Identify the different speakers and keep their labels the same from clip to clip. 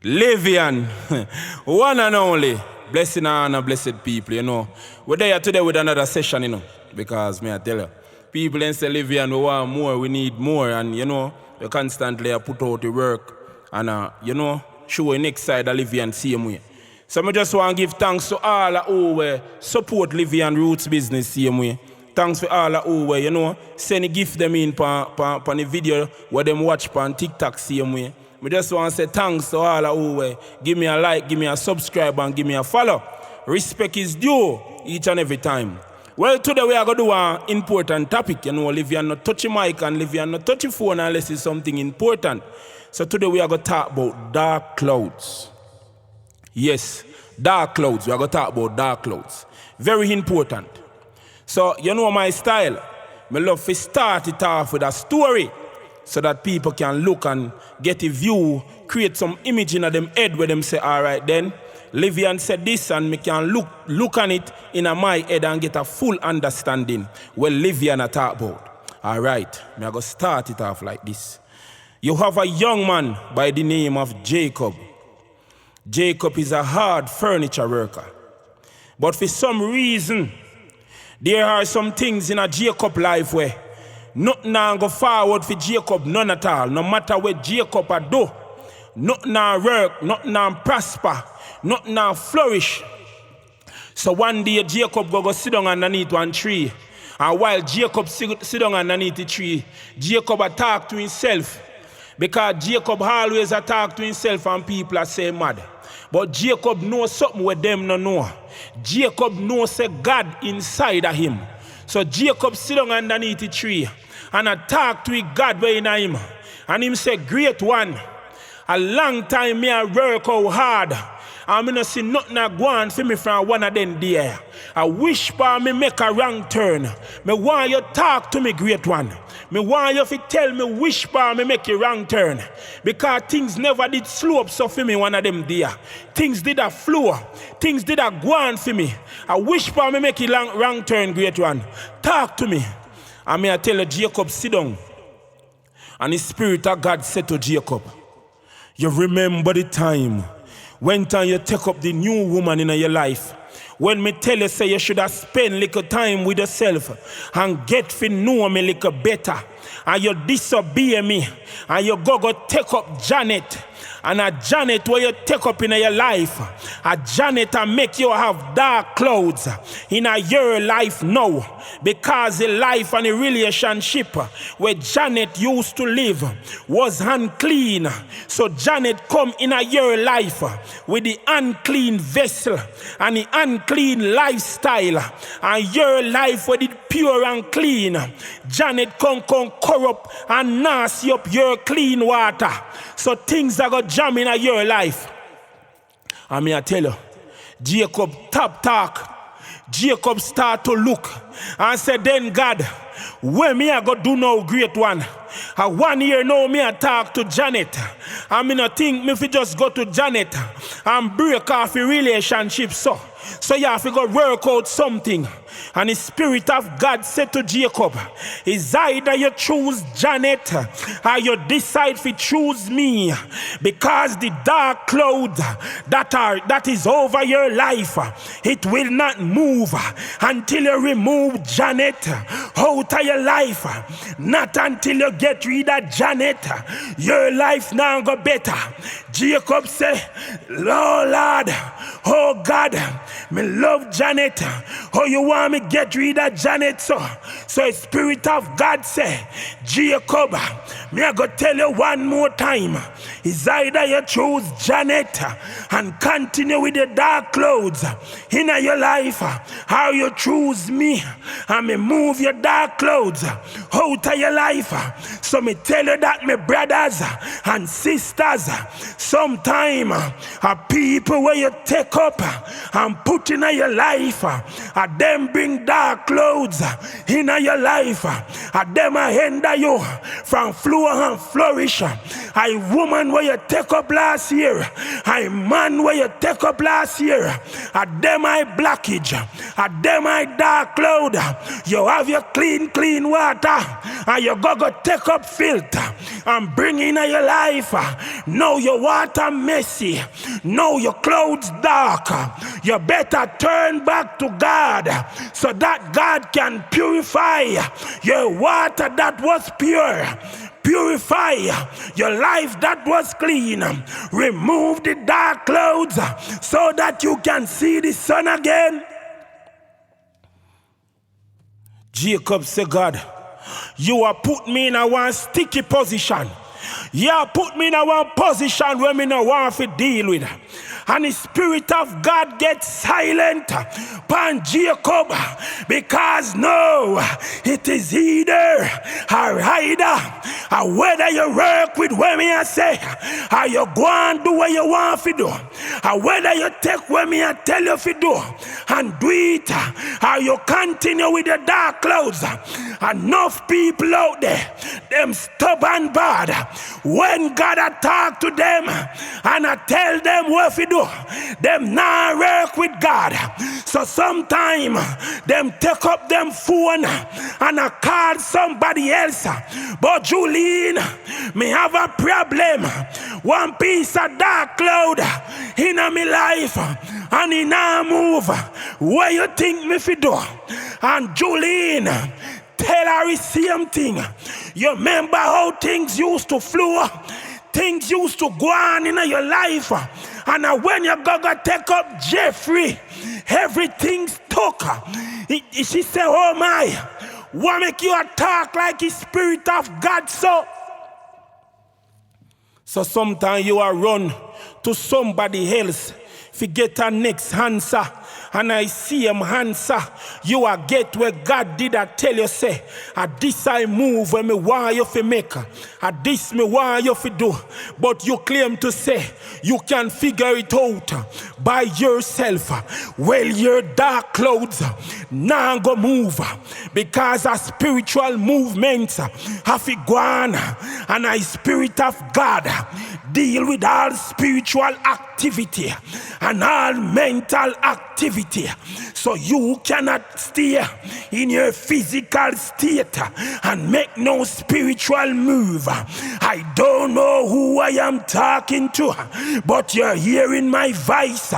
Speaker 1: Livian, one and only. Blessing and honor, blessed people, you know. We're there today with another session, you know, because me I tell you, people in say Livian, we want more, we need more, and you know, we constantly put out the work and you know, show the next side of Livian same way. So I just want to give thanks to all who support Livian Roots business same way. Thanks for all who you know, send a gift them in on the video where them watch on TikTok same way. I just want to say thanks to all who give me a like, give me a subscribe, and give me a follow. Respect is due each and every time. Well, today we are going to do an important topic. You know, Livian not touch your mic and Livian not touch your phone unless it's something important. So today we are going to talk about dark clouds. Yes, dark clouds. We are going to talk about dark clouds. Very important. So, you know my style. I love to start it off with a story so that people can look and get a view, create some image in them head where them say, all right then, Livian said this, and me can look on it in my head and get a full understanding what Livian a talk about. All right, me I go start it off like this. You have a young man by the name of Jacob. Jacob is a hard furniture worker. But for some reason, there are some things in a Jacob life where nothing go forward for Jacob, none at all. No matter what Jacob a do, nothing work, nothing prosper, nothing flourish. So one day Jacob go sit down underneath one tree. And while Jacob sit down underneath the tree, Jacob talk to himself. Because Jacob always talk to himself and people are say mad. But Jacob knows something where them no know. Jacob knows a God inside of him. So Jacob sit down underneath the tree and I talk to his God where in him. And him say, great one, a long time me I work out hard. And me no see nothing go on for me from one of them there. I wish for me make a wrong turn. Me want you talk to me, great one. Me want you to tell me wish for me make a wrong turn. Because things never did slope so for me one of them there. Things did a flow. Things did a go on for me. I wish for me make a wrong turn, great one. Talk to me. And me I tell you, Jacob, sit down. And the Spirit of God said to Jacob, you remember the time when you take up the new woman in your life. When me tell you, say you should have spent little time with yourself and get to know me little better. And you disobey me. And you go take up Janet. And a Janet where you take up in your life. A Janet and make you have dark clouds in your life now. Because the life and the relationship where Janet used to live was unclean. So Janet come in your life with the unclean vessel and the unclean lifestyle. And your life with it pure and clean. Janet come corrupt and nasty up your clean water. So things are going to jam in your life. I mean, I tell you, Jacob talk. Jacob start to look and say, then God, where me I go do now, great one? 1 year now me I talk to Janet. I mean, I think me fi just go to Janet and break off a relationship so you have to go work out something. And the Spirit of God said to Jacob, is either you choose Janet or you decide to choose me. Because the dark cloud that is over your life, it will not move until you remove Janet out of your life. Not until you get rid of Janet. Your life now go better. Jacob said, Lord, oh God, me love Janet. Oh, you want me get rid of Janet? So the Spirit of God say, Jacob, me I go tell you one more time. It's either you choose Janet and continue with the dark clouds in your life, or you choose me and me move your dark clouds out of your life. So me tell you that, my brothers and sisters, sometime people where you take up and put in your life, them bring bring dark clouds in your life. Them a hinder you from flow and flourish. I woman where you take up last year. I man where you take up last year. Them I blockage. Them I dark cloud. You have your clean water. And you go take up filter and bring in your life. Now your water messy. Now your clouds dark. You better turn back to God so that God can purify your water that was pure. Purify your life that was clean. Remove the dark clouds so that you can see the sun again. Jacob said, God, you have put me in a one sticky position. You have put me in a one position where me no want to deal with. And the Spirit of God gets silent upon Jacob, because no, it is either or either. And whether you work with what me I say, or you go and do what you want to do, and whether you take what me I tell you to do and do it, or you continue with the dark clouds. Enough people out there, them stubborn bad, when God I talk to them and I tell them what to do, them not work with God. So sometime them take up them phone and I call somebody else. But Julian, me have a problem. One piece of dark cloud in my life and it now move. What you think me fi do? And Julian tell her the same thing. You remember how things used to flow? Things used to go on in your life. And when you go take up Jeffrey, everything's stuck. She said, oh my, what make you talk like the Spirit of God so? So sometimes you are run to somebody else to get a next answer. And I see him answer. You are get where God did I tell you say, at this I move when me want you to make. At this me want you to do. But you claim to say you can figure it out by yourself. Well, your dark clouds now go move, because a spiritual movement have it gone, and a Spirit of God deal with all spiritual activity and all mental activity. So you cannot stay in your physical state and make no spiritual move. I don't know who I am talking to, but you're hearing my voice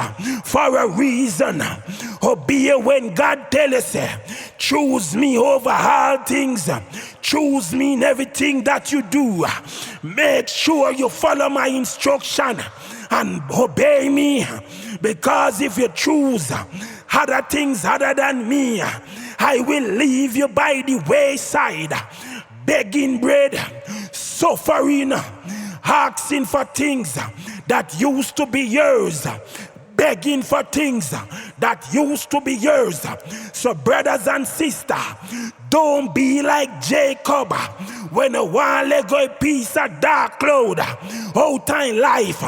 Speaker 1: for a reason. Obey when God tells you, choose me over all things. Choose me in everything that you do. Make sure you follow my instruction and obey me, because if you choose other things other than me, I will leave you by the wayside, begging bread, suffering, asking for things that used to be yours, begging for things that used to be yours. So brothers and sisters, don't be like Jacob when a one let go a piece of dark cloud out in life.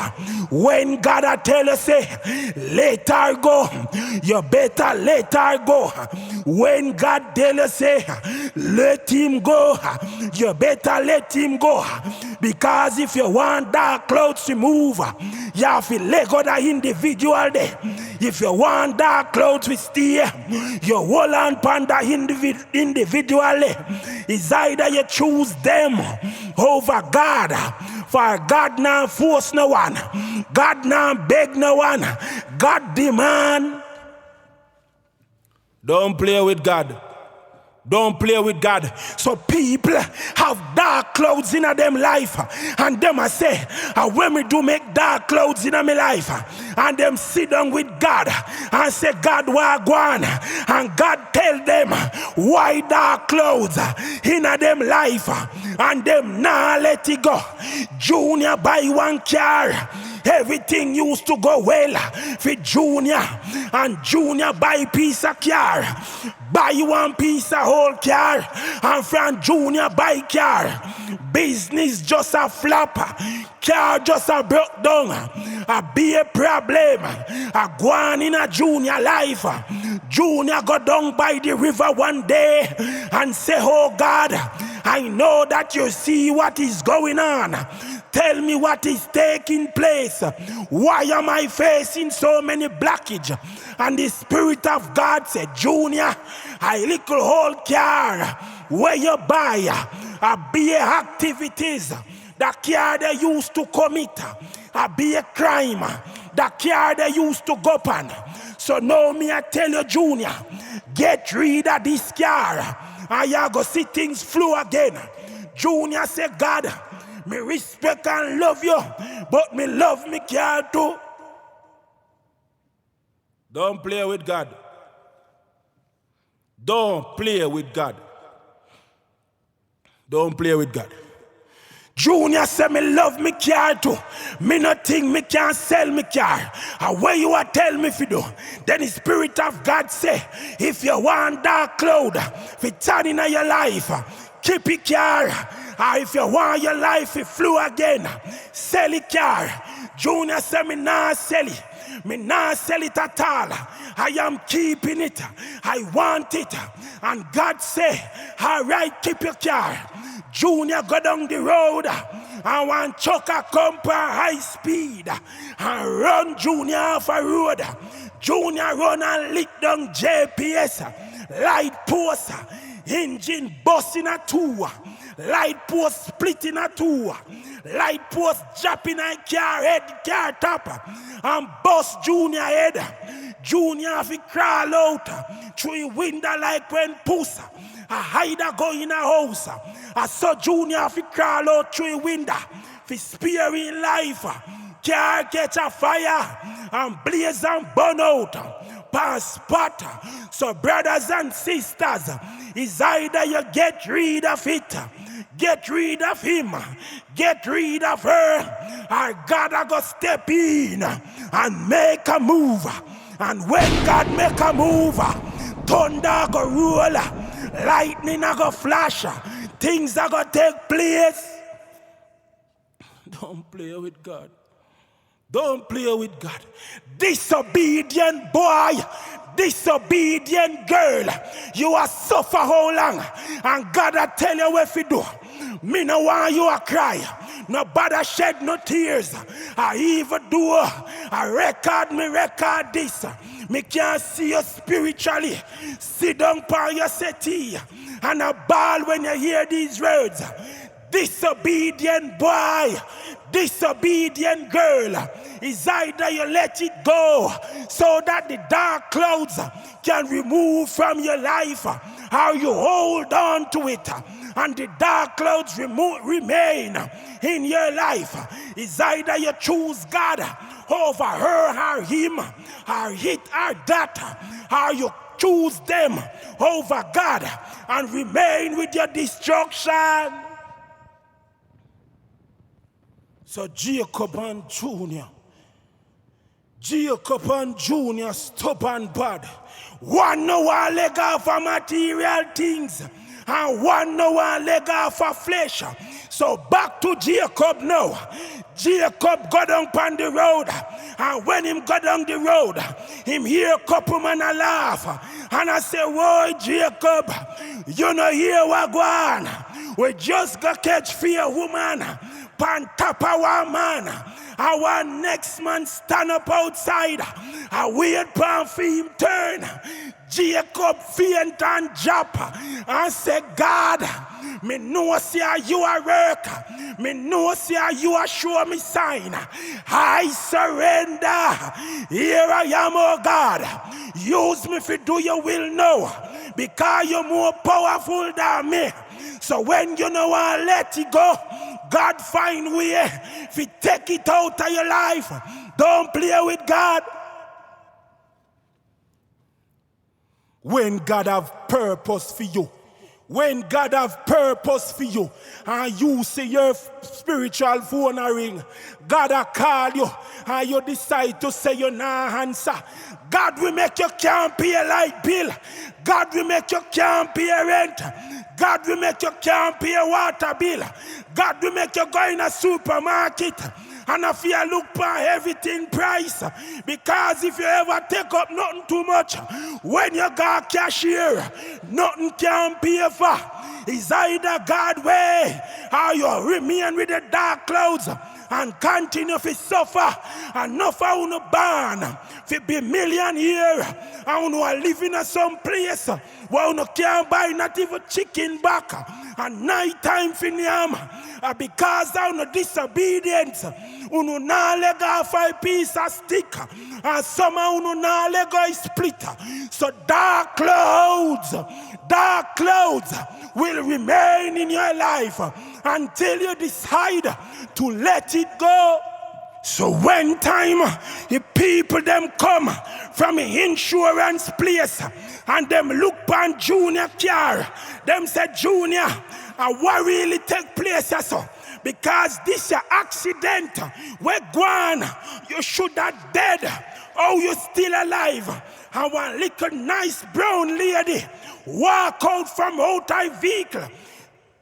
Speaker 1: When God I tell you say, let her go, you better let her go. When God tell you say, let him go, you better let him go. Because if you want dark clouds to move, you have to let go the individual there. If you want dark clouds to stay, you hold on upon the individually. It's either you choose them over God. For God now force no one. God now beg no one. God demand. Don't play with God. Don't play with God. So people have dark clouds in them life, and them I say, when we do make dark clouds in my life, and them sit down with God and say, God, why go on? And God tell them why dark clouds in them life, and them nah let it go. Junior buy one car. Everything used to go well for Junior, and Junior buy piece of car, buy one piece of whole car, and from Junior buy car. Business just a flop, car just a broke down, a be a problem, a go on in a Junior life.
Speaker 2: Junior go down by the river one day and say, oh God, I know that you see what is going on. Tell me what is taking place. Why am I facing so many blockages? And the Spirit of God said, Junior, I little old car where you buy be activities. The car they used to commit be a crime. The car they used to go on. So now me I tell you, Junior, get rid of this car and you go see things flow again. Junior said, God, me respect and love you, but me love me car too.
Speaker 1: Don't play with God. Don't play with God. Don't play with God.
Speaker 2: Junior say me love me car too. Me not think me can sell me car. And what you are tell me fi do? Then the Spirit of God say, if you want dark cloud fi turn in your life, keep it car. Or if you want your life to flow again, sell it car. Junior say me nah sell it. Me nah sell it at all. I am keeping it. I want it. And God say, all right, keep your car. Junior go down the road and one trucker come per high speed and run Junior off a road. Junior run and lick down GPS, light post, engine bust in a two, light post split in a two, light post drop in a car head, car top, and bust Junior head. Junior have to crawl out through a window like when puss. A hider go in a house. I saw Junior have to crawl out through a window. For sparing life. Car catch a fire and blaze and burn out. Pass spot. So brothers and sisters, it's either you get rid of it, get rid of him, get rid of her, or God a go step in and make a move. And when God make a move, thunder go roll, lightning a go flash, things a go take place.
Speaker 1: Don't play with God. Don't play with God.
Speaker 2: Disobedient boy, disobedient girl, you are suffer how long? And God a tell you what to do. Me no want you a cry. Nobody shed no tears. I even do a record this. Me can't see you spiritually. Sit down by your settee and a ball when you hear these words. Disobedient boy, disobedient girl, is either you let it go so that the dark clouds can remove from your life, or you hold on to it and the dark clouds remain in your life. Is either you choose God over her or him, or it or that, or you choose them over God and remain with your destruction. So Jacob and Junior stubborn bad. One no one leg off for material things, and one no one leg off for flesh. So back to Jacob now. Jacob got down on the road, and when him got down the road, him hear a couple man a laugh, and I say, "Whoa, Jacob, you know hear what go on? We just got catch for a woman, pan top of our man. Our next man stand up outside, and wait for him turn." Jacob faint and drop and say, "God, me know say you are work. Me know say you are show me sign. I surrender. Here I am, oh God. Use me for do your will now, because you're more powerful than me. So when you know I let it go, God find way if you take it out of your life. Don't play with God." When God have purpose for you, when God have purpose for you, and you see your spiritual phone a ring, God will call you, and you decide to say you nah answer. God will make you can't pay a light bill. God will make you can't pay a rent. God will make you can't pay a water bill. God will make you go in a supermarket And if you look for everything price, because if you ever take up nothing too much, when you got cashier, nothing can pay for. It's either God way or you remain with the dark clouds and continue to suffer. And enough of you born to be million year and you are living in some place where you can't buy not even chicken back and night time for them. Because of no disobedience, you not let off a piece of stick, and somehow you not let go a split. So dark clouds will remain in your life until you decide to let it go. So when time the people them come from insurance place and them look on Junior car, them say, Junior, what really take place here, so? Because this accident, where gone, you should have dead. Oh, you still alive. And one little nice brown lady walk out from out her vehicle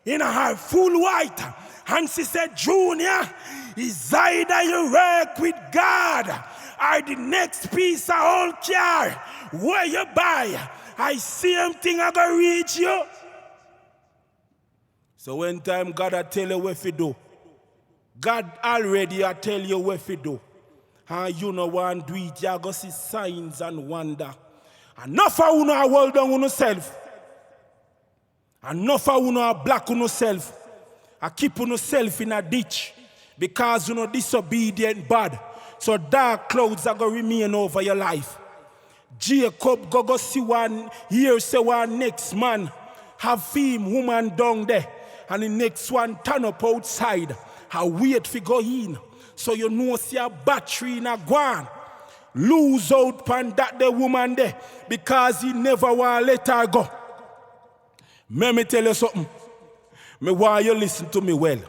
Speaker 2: in her full white. And she said, Junior, it's either you work with God or the next piece of old car where you buy. I see something I gonna reach you. So when time God I tell you what to do, God already I tell you what to do. And you know want to do it, you go see signs and wonder. Enough of you know hold down on yourself. Enough of you know black on yourself. I keep on yourself in a ditch because you know disobedient bad. So dark clouds are going to remain over your life. Jacob go see one here, say one next man have him woman down there. And the next one turn up outside and wait for go in. So you know see a battery in a guan. Lose out pan that the woman there because he never want to let her go. Let me tell you something. Me want you listen to me well.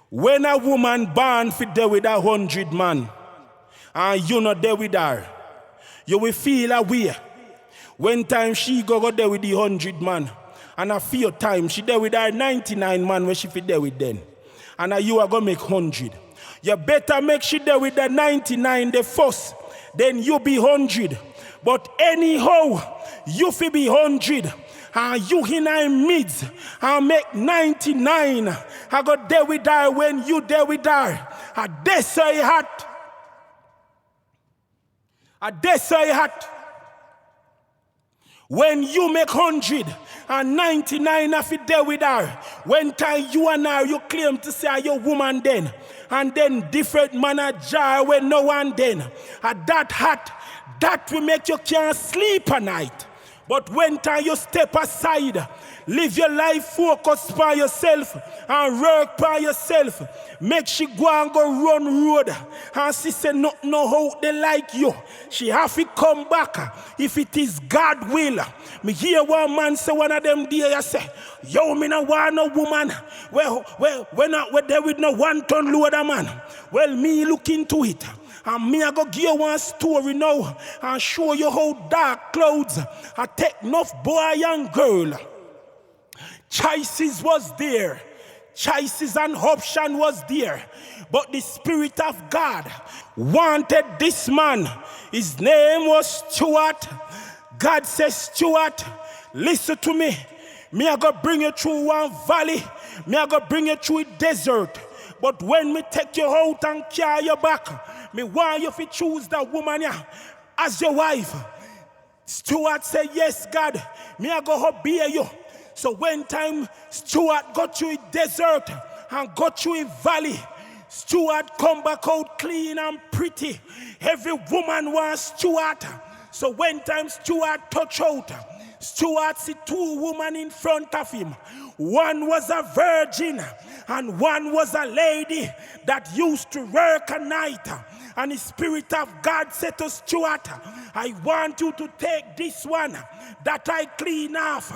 Speaker 2: When a woman born for there with 100 man and you not there with her, you will feel a way. When time she go there with the 100 man, and a few times she there with her 99 man when she fit there with them. And you are going to make 100. You better make she there with the 99 the first, then you be 100. But anyhow, you fi be 100. And you in her mids and make 99. I got there with her when you there with her. And that's say hat. And that's say hat. When you make 100 and 99 of it there with her, when time you and her, you claim to say you're woman then, and then different man a jar when no one then, and that hat, that will make you can't sleep at night. But when time you step aside, live your life focused by yourself and work by yourself. Make she go and go run road. And she say no how they like you. She have to come back if it is God will. Me hear one man say one of them day say, yo, me no want no woman. Well, when there with no 1 ton load of man. Well, me look into it. And me I go give you one story now and show you how dark clouds I take enough boy and girl. Choices was there. Choices and option was there. But the Spirit of God wanted this man. His name was Stuart. God says, Stuart, listen to me. Me I go bring you through one valley. Me I go bring you through a desert. But when me take you out and carry you back, me want you to choose that woman as your wife. Stuart said, yes, God, me I go obey you. So when time Stuart got you a desert and got you a valley, Stuart come back out clean and pretty. Every woman wants Stuart. So when time Stuart touch out, Stuart see 2 women in front of him. One was a virgin and one was a lady that used to work at night. And the Spirit of God said to Stuart, I want you to take this one that I clean off.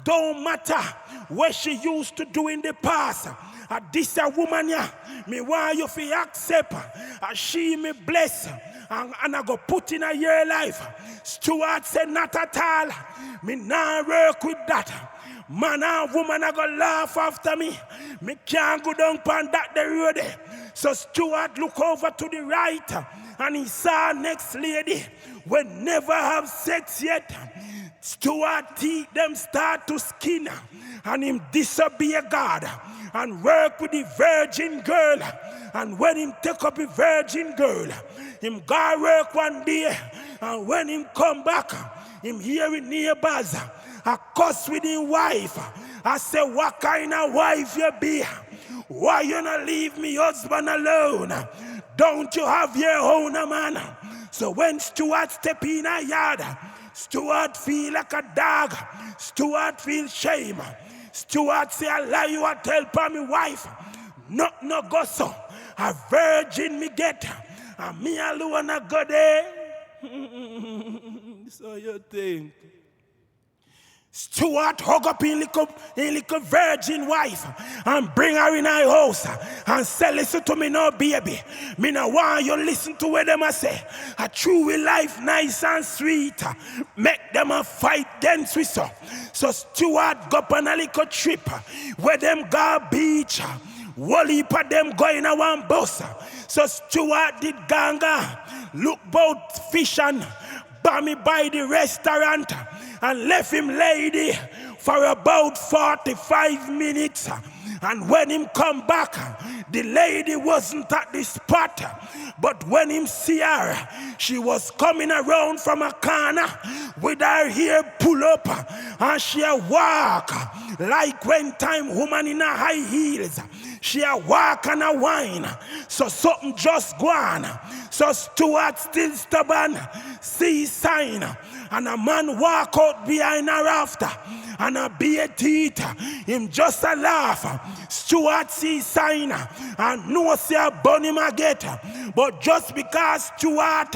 Speaker 2: Don't matter what she used to do in the past. This a woman here, me want you to accept. She me bless. And I go put in your life. Stuart said, not at all. Me not work with that. Man and woman are going to laugh after me. Me can't go down on that the road. So Stuart look over to the right and he saw next lady we never have sex yet. Stuart teeth them start to skin and him disobey God and work with the virgin girl. And when him take up the virgin girl, him go work one day, and when him come back, him hearing neighbors a cuss with him wife. I say, what kind of wife you be? Why you not leave me husband alone? Don't you have your own man? So when Stuart step in a yard, Stuart feel like a dog. Stuart feel shame. Stuart say, I lie you a tell pa me wife. Not no go so. A virgin me get. And me alone a go there. So you think. Stuart hug up in little virgin wife and bring her in her house and say, listen to me now, baby. Me no want you listen to what them a say. A true life nice and sweet. Make them a fight against we so. So Stuart go on a little trip where them go beach. Whole heap of them going on one bus. So Stuart did ganga, look bout fish and bammy by the restaurant and left him lady for about 45 minutes. And when him come back, the lady wasn't at the spot. But when him see her, she was coming around from a corner with her hair pull up and she a walk like when time woman in a high heels. She a walk and a whine. So something just go on. So Stuart still stubborn, see sign. And a man walk out behind her after. And a bare teeth, him just a laugh. Stuart see sign and no see a bun him a get. But just because Stuart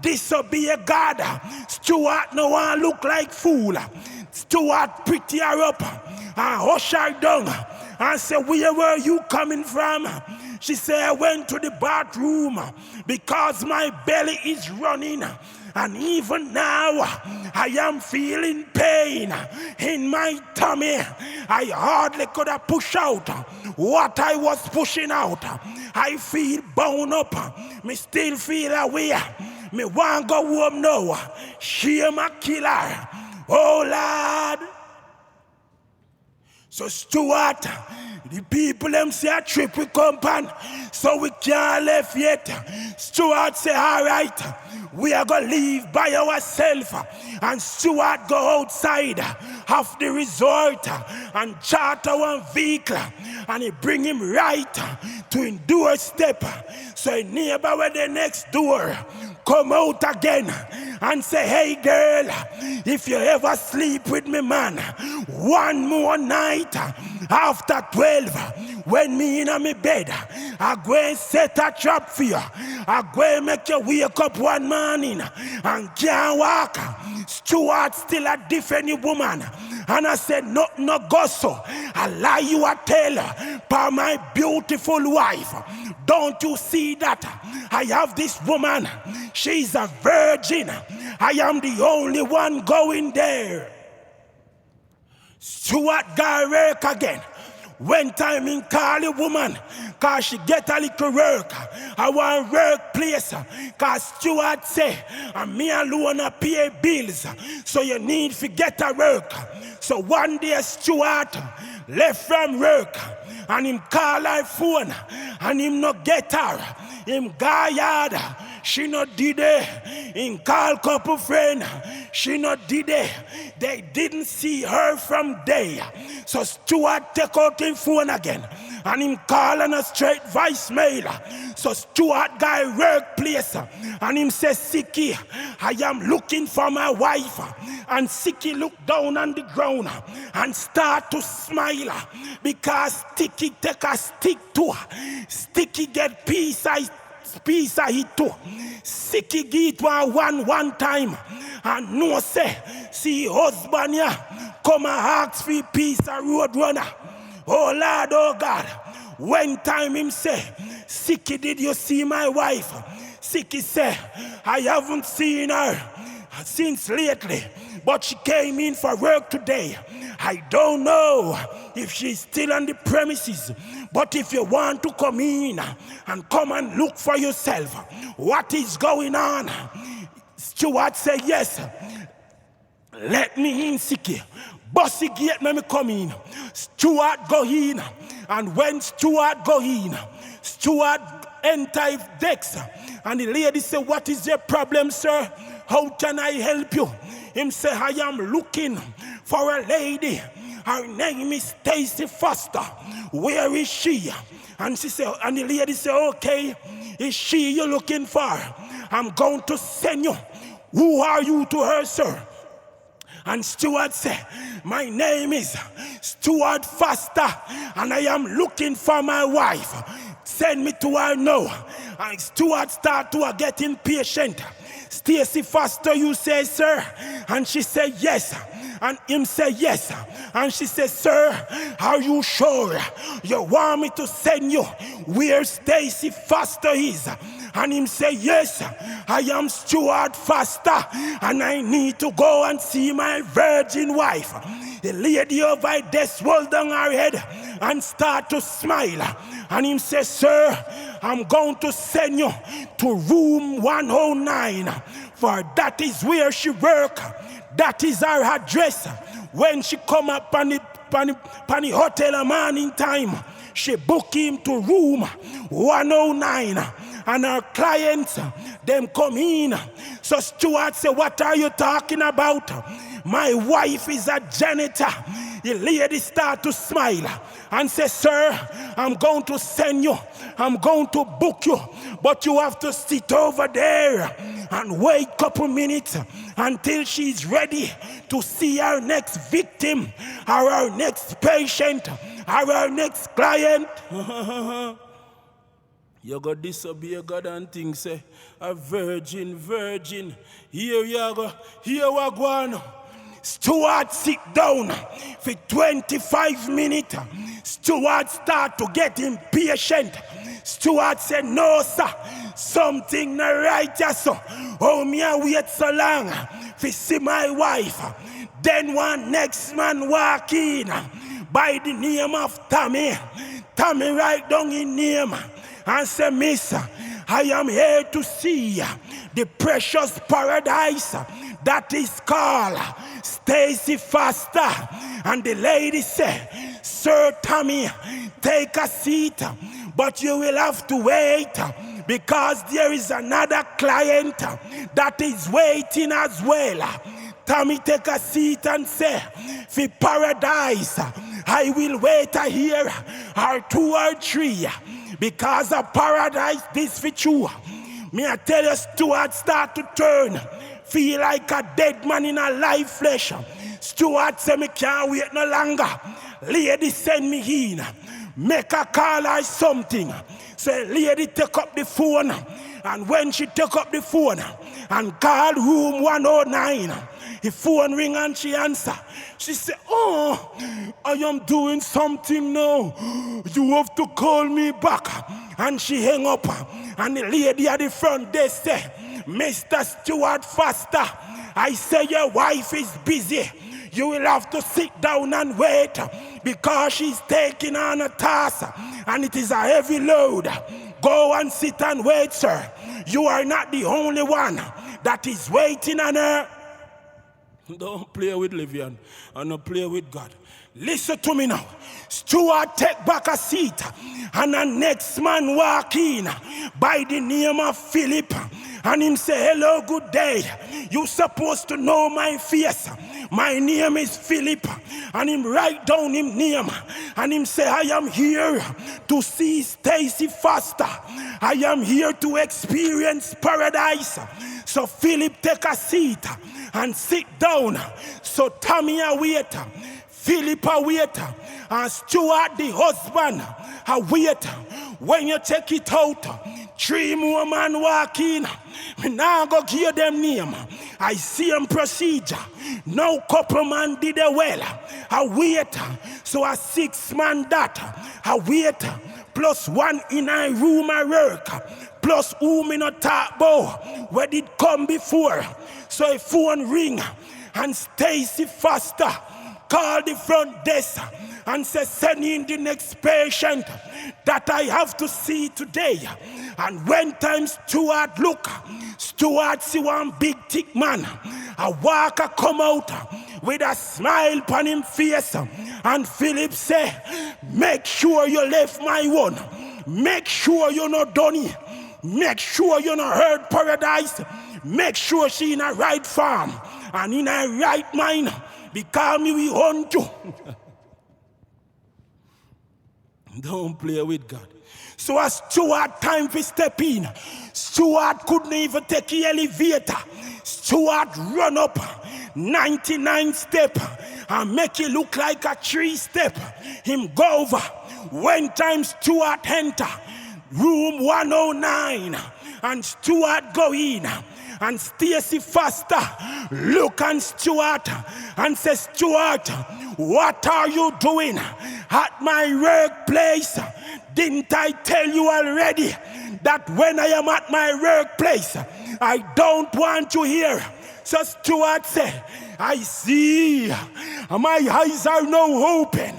Speaker 2: disobey God, Stuart no one look like fool. Stuart pretty her up and hush her down and say, where were you coming from? She said, I went to the bathroom because my belly is running. And even now, I am feeling pain in my tummy. I hardly could have pushed out what I was pushing out. I feel bound up. Me still feel away. Me want go home now. Shame a killer. Oh, Lord. So Stuart, the people them say a trip we come on, so we can't left yet. Stuart say, all right, we are going to leave by ourselves. And Stuart go outside of the resort and charter one vehicle. And he bring him right to his doorstep. So a neighbor with the next door come out again and say, hey girl, if you ever sleep with me man, one more night after 12, when me in my bed, I go and set a trap for you. I go and make you wake up one morning and can't walk. Stuart still a different woman. And I said, no go so. I lie you a tell by my beautiful wife. Don't you see that? I have this woman. She's a virgin. I am the only one going there. Stuart got work again. When time in call the woman, cause she get a little work. I want workplace. Cause Stuart say, and me alone a pay bills. So you need to get a work. So one day Stuart left from work and him call her phone and him no get her. Him go yard, she no did it. Him call couple friend, she no did it. They didn't see her from there. So Stuart take out him phone again and him call on a straight voicemail. So Stuart guy workplace and him say, Sicky, I am looking for my wife. And Sicky look down on the ground and start to smile because Sticky take a stick to her. Sticky get piece of it too. Sicky get one time and no say, see husband here come and ask for a piece of road runner. Oh Lord, oh God. When time him say, Sicky, did you see my wife? Sicky say, I haven't seen her since lately, but she came in for work today. I don't know if she's still on the premises, But if you want to come in and come and look for yourself, what is going on? Steward say, yes, let me in, Siki. Bossy gate, let me come in. Steward go in. And when steward go in, steward enter decks. And the lady say, what is your problem, sir? How can I help you? Him say, I am looking for a lady. Her name is Stacy Foster. Where is she? And she said, and the lady said, okay, is she you looking for? I'm going to send you. Who are you to her, sir? And Steward said, my name is Steward Foster, and I am looking for my wife. Send me to her now. And Steward start to get impatient. Stacy Foster, you say, sir? And she said, yes. And him say, yes. And she said, sir, are you sure you want me to send you where Stacy Foster is? And him say, yes, I am Steward Foster, and I need to go and see my virgin wife. The lady over there swelled down her head and start to smile. And him say, sir, I'm going to send you to room 109, for that is where she work. That is her address. When she come up on the hotel a morning time, she book him to room 109. And her clients, them come in. So Steward say, what are you talking about? My wife is a janitor. The lady start to smile and say, sir, I'm going to send you. I'm going to book you. But you have to sit over there and wait a couple minutes until she's ready to see her next victim or her next patient or her next client. You go disobey God and think, say, a virgin. Here you go, here we go on. Steward sit down for 25 minutes. Steward start to get impatient. Steward said, no, sir, something not right, yes, sir. Oh, me I wait so long to see my wife. Then one next man walk in by the name of Tommy. Tommy write down his name and say, miss, I am here to see the precious paradise that is called Stacy Foster. And the lady said, sir Tommy, take a seat, but you will have to wait because there is another client that is waiting as well. Tommy take a seat and say, for paradise, I will wait a year or 2 or 3. Because of paradise, this for you. Me I tell you, Steward start to turn. Feel like a dead man in a live flesh. Steward say me can't wait no longer. Lady send me in. Make a call or something. Say lady take up the phone. And when she take up the phone and call room 109, the phone ring and she answer. She said, oh, I am doing something now. You have to call me back. And she hang up. And the lady at the front desk said, Mr. Steward Foster, I say your wife is busy. You will have to sit down and wait because she's taking on a task and it is a heavy load. Go and sit and wait, sir. You are not the only one that is waiting on her. Don't play with Livian and not play with God. Listen to me now. Steward take back a seat and the next man walk in by the name of Philip. And him say, hello, good day. You supposed to know my face. My name is Philip. And him write down him name. And him say, I am here to see Stacy Foster. I am here to experience paradise. So Philip take a seat and sit down. So Tommy a wait. Philip a wait. And Steward the husband a wait. When you check it out, 3 more men walk in. Me now go give them name. I see them procedure. No couple man did it well. I wait. So a 6 man that. I wait. Plus 1 in a room I work. Plus who me not talk about. Where did come before. So a phone ring. And Stacy Foster call the front desk and says, send in the next patient that I have to see today. And when time Stuart look, Stuart see one big thick man. A walker come out with a smile upon him face. And Philip say, make sure you left my one. Make sure you not done it. Make sure you not heard paradise. Make sure she in a right farm and in a right mind, because me we hunt you. Don't play with God. So as Stuart time for step in, Stuart couldn't even take the elevator. Stuart run up 99 step and make it look like a 3-step. Him go over. When time Stuart enter room 109 and Stuart go in, and Stacy Foster look at Stuart and says, Stuart, what are you doing at my workplace? Didn't I tell you already that when I am at my workplace, I don't want you here? So Stuart said, I see. My eyes are now open.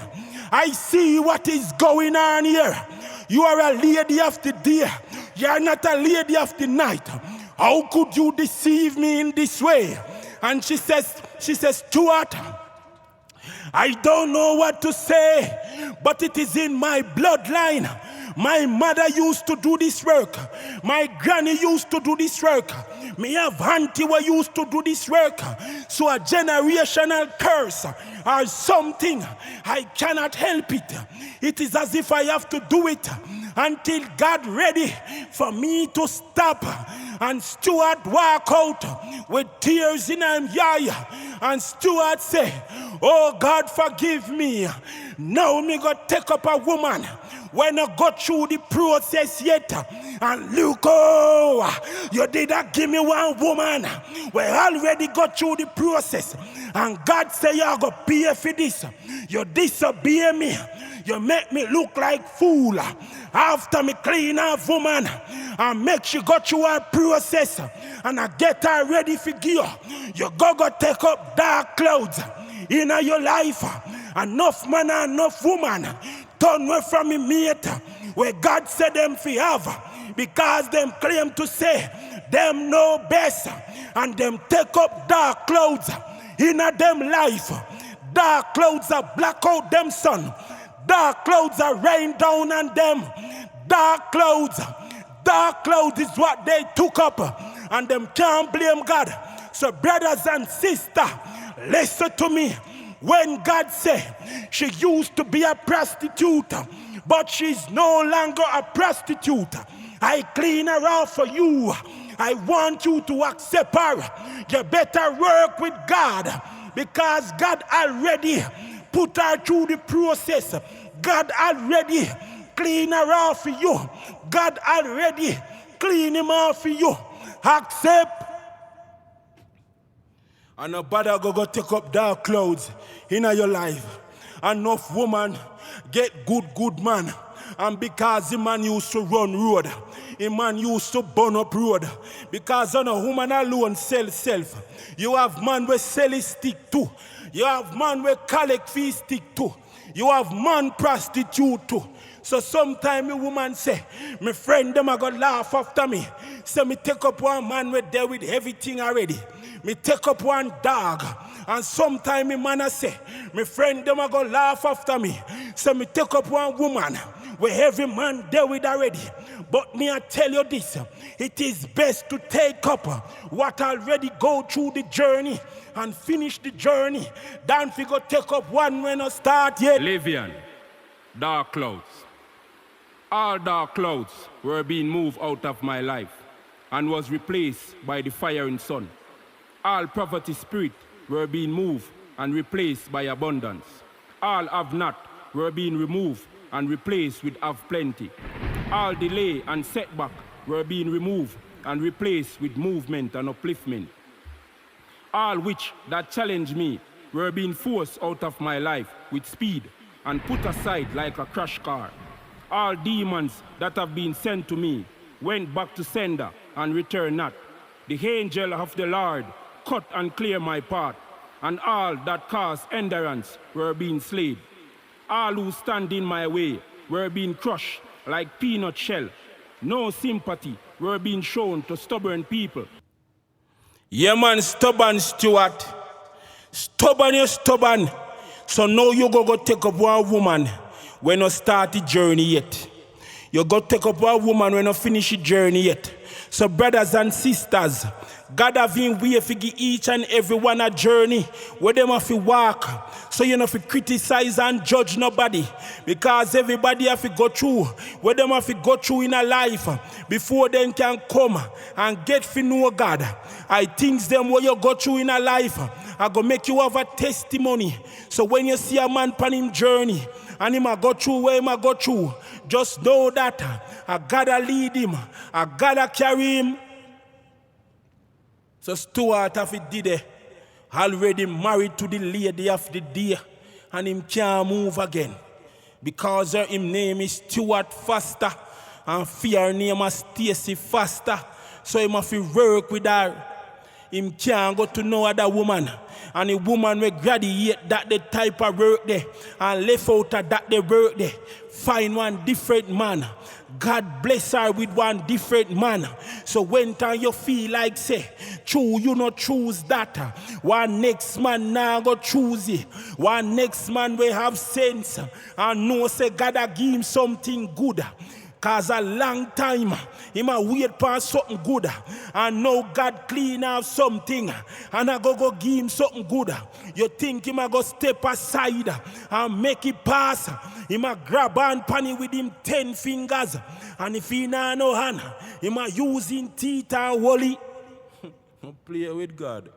Speaker 2: I see what is going on here. You are a lady of the day. You are not a lady of the night. How could you deceive me in this way? And she says, Stuart, I don't know what to say, but it is in my bloodline. My mother used to do this work. My granny used to do this work. Me have auntie who used to do this work. So a generational curse or something, I cannot help it. It is as if I have to do it until God ready for me to stop. And Stuart walk out with tears in his eye. And Stuart say, oh God, forgive me. Now me go take up a woman when I got through the process yet. And look, oh, you did not give me one woman. We already got through the process. And God say you are going to pay for this. You disobey me. You make me look like fool. After me clean a woman and make she go through her process and I get her ready for gear, you go take up dark clouds in your life. Enough man and enough woman turn away from me mate where God said them fi have, because them claim to say them know best and them take up dark clouds in them life. Dark clouds are black out them sun. Dark clouds are rain down on them. Dark clouds is what they took up, and them can't blame God. So brothers and sisters, listen to me. When God said she used to be a prostitute, but she's no longer a prostitute, I clean her out for you. I want you to accept her. You better work with God, because God already put her through the process. God already clean her off for you. God already clean him off for you. Accept. And nobody go take up dark clouds in your life. Enough woman get good man. And because the man used to run road, the man used to burn up road. Because on a woman alone sell self. You have man where sell his stick too. You have man where collect fee stick too. You have man prostitute too. So sometimes a woman say, my friend them are gonna laugh after me. So me take up one man with there with everything already. Me take up one dog. And sometimes a man say, my friend them are gonna laugh after me. So me take up one woman where every man there with already. But me I tell you this, it is best to take up what already go through the journey and finish the journey than we go take up one when I start yet.
Speaker 1: Livian, dark clouds. All dark clouds were being moved out of my life and was replaced by the firing sun. All poverty spirit were being moved and replaced by abundance. All have not were being removed and replaced with have plenty. All delay and setback were being removed and replaced with movement and upliftment. All which that challenged me were being forced out of my life with speed and put aside like a crash car. All demons that have been sent to me went back to sender and returned not. The angel of the Lord cut and clear my path, and all that caused endurance were being slain. All who stand in my way were being crushed like peanut shell. No sympathy were being shown to stubborn people. Yeah, man, stubborn, Stuart. Stubborn, you stubborn. So now you go take up one woman when you start the journey yet. You go take up one woman when you finish the journey yet. So brothers and sisters, God have been way to give each and every one a journey where them have to walk. So you don't have to criticize and judge nobody. Because everybody have to go through where them have to go through in a life before they can come and get to know God. I think them what you go through in a life I go make you have a testimony. So when you see a man on him journey and him a go through where him a go through, just know that I gotta lead him, I gotta carry him. So Stuart have it did it, already married to the lady of the day, and him can't move again. Because her him name is Stuart Foster, and fear name is Stacy Foster. So him have to work with her. Him can't go to no other woman. And the woman will graduate that the type of work there, and left out of that they work there. Find one different man. God bless her with one different man. So when time you feel like say, true, you not choose that. One next man now go choose it. One next man will have sense and know say God a give him something good. Cause a long time, he might wait for something good. And now God clean out something. And I go give him something good. You think he might go step aside and make it pass. He might grab on penny with him 10 fingers. And if he not no hand, he might use his teeth and wally. Don't play with God.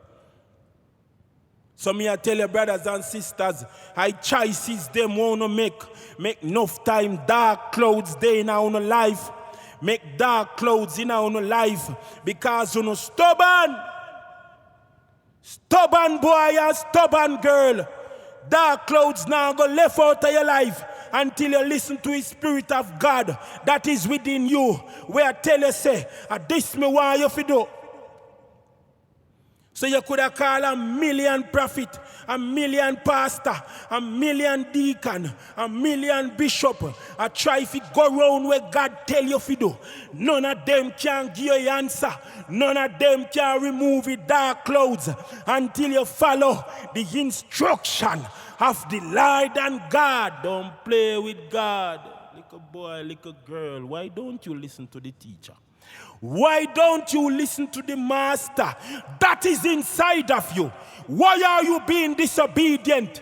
Speaker 1: So me I tell you brothers and sisters, I choices them wanna make enough time dark clouds day in our own life. Make dark clouds in our own life because you know stubborn. Stubborn boy and stubborn girl. Dark clouds now go left out of your life until you listen to the Spirit of God that is within you. Where I tell you say, this me want you to do. So you could have called 1,000,000 prophet, 1,000,000 pastor, 1,000,000 deacon, 1,000,000 bishop. I try if you go around where God tell you to do. None of them can give you an answer. None of them can remove the dark clouds until you follow the instruction of the Lord and God. Don't play with God. Little boy, little girl, why don't you listen to the teacher? Why don't you listen to the master that is inside of you? Why are you being disobedient?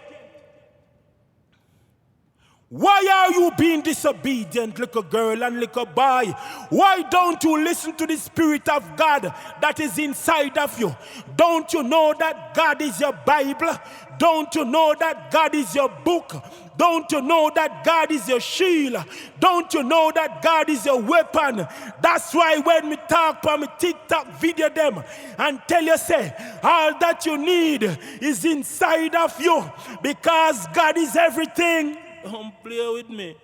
Speaker 1: Why are you being disobedient, little girl and little boy? Why don't you listen to the Spirit of God that is inside of you? Don't you know that God is your Bible? Don't you know that God is your book? Don't you know that God is your shield? Don't you know that God is your weapon? That's why when we talk on my TikTok video them and tell you say, all that you need is inside of you because God is everything. Don't play with me.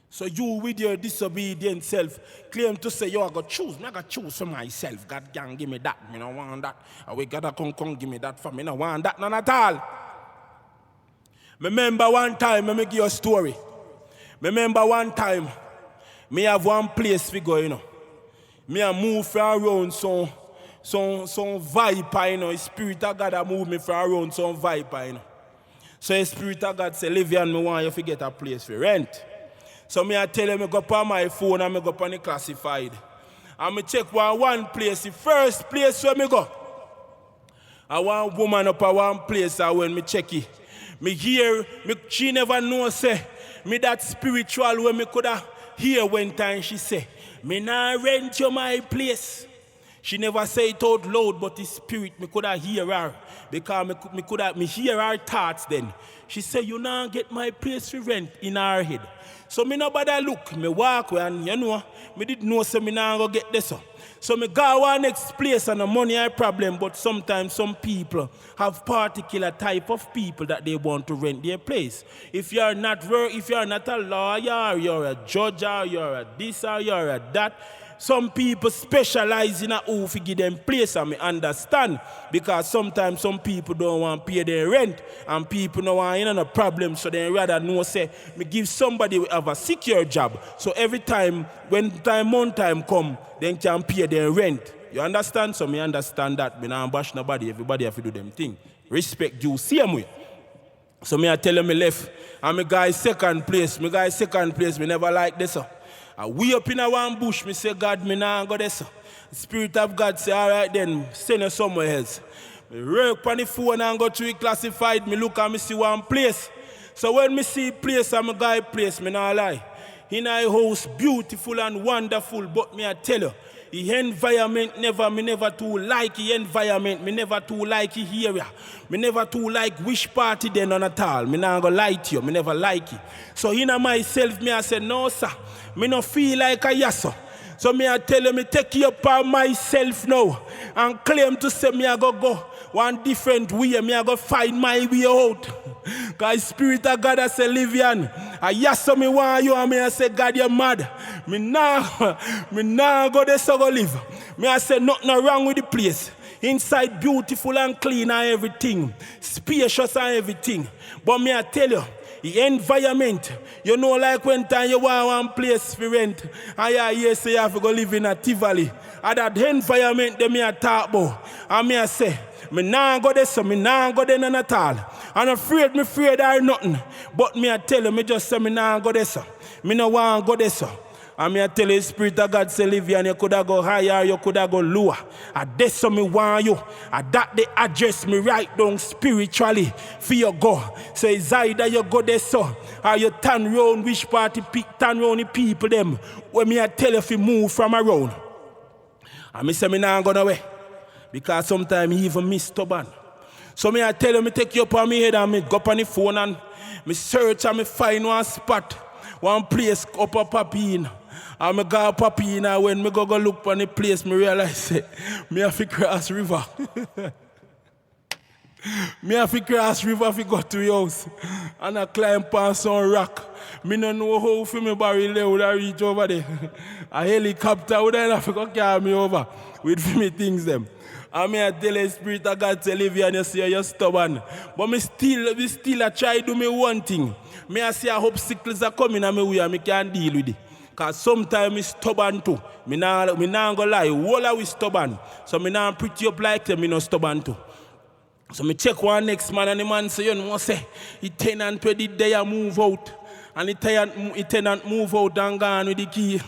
Speaker 1: So you with your disobedient self claim to say, yo, I got choose. I got choose for myself. God can't give me that. I don't want that. We gotta come give me that for me. I don't want that none at all. Remember one time, let me give you a story. Remember one time, me have one place to go, you know. Me a move from around some viper, you know. The Spirit of God a move me from around some viper, you know. So the Spirit of God say, Livian, me want you to get a place for rent. So me I tell you, me go up on my phone and me go up on the classified. And me check one place, the first place where me go. I want woman up at one place and when me check it. Me hear, she never know say, me that spiritual when me coulda hear when time she say, me nah rent you my place. She never say it out loud, but the spirit, me coulda hear her. Because me hear her thoughts then. She say, you nah get my place for rent in her head. So me no bother look, me walk and you know, me didn't know so me nah go get this. So me go one next place and the money a problem, but sometimes some people have particular type of people that they want to rent their place. If you're not a lawyer, you're a judge, or you're a this, or you're a that,
Speaker 2: Some people specialize in a who to give them place, and me understand. Because sometimes some people don't want to pay their rent, and people don't want no problem, so they rather know, say, me give somebody who have a secure job. So every time, when month time come, they can pay their rent. You understand? So me understand that. Me not bash nobody, everybody have to do them thing. Respect due, same way. So me I tell him me left, and me guy second place. Me never like this. I way up in a one bush, me say, God, me nah go there. The Spirit of God say, all right then, send you somewhere else. Me work on the phone and go to it classified. Me look and me see one place. So when me see place and my guy place, me nah lie. In a house, beautiful and wonderful, but me I tell you, the environment me never too like the environment, me never too like the area. Me never too like which party then on at all. Me not gonna lie to you, me never like it. So in myself, me I say, no sir, me no feel like a yes. So me I tell you, me take you upon myself now and claim to say me I go one different way, me I go find my way out. Because Spirit of God I say, Livian, I yes so me want you, and me I say, God, you're mad. Me nah go there so go live. Me I say, nothing wrong with the place. Inside beautiful and clean and everything. Spacious and everything. But me I tell you, the environment, you know, like when time you want one place for rent, and you say you have to go live in a Tivoli. And that environment that me I talk about. And me I say, me nah go there, so me nah go there none at all. I'm afraid or nothing. But me I tell you, me just say me nah go there, so. Me no want go there, so. And me I tell you, the Spirit of God say, Livian, you could have go higher, you could have go lower. And that's so me want you. And that they address me right down spiritually for you go. So it's either you go there, so, or you turn round which party, turn round the people them. When me I tell you if you move from around. And me say me nah go nowhere. Because sometimes he even miss stubborn. So me I tell you, me take you up on me head and me go up on the phone and me search and me find one spot, one place up a Papine. And me go up Papine and when me go look on the place, me realize say, me have to cross river. Me have to cross river to go to your house. And I climb past some rock. Me no know how for me barrel there would I reach over there. A helicopter would I have to go carry me over with me things them. And me I tell the Spirit of God to live here and you say you're stubborn. But me still I try to do me one thing. Me I say I hope obstacles are coming and me way and me can't deal with it. Because sometimes me stubborn too. Me nah go lie. All are we stubborn. So me nah pretty up like them, me no stubborn too. So me check one next man and the man say, you know what say, the tenant where the day move out. And the tenant move out and gone with the key.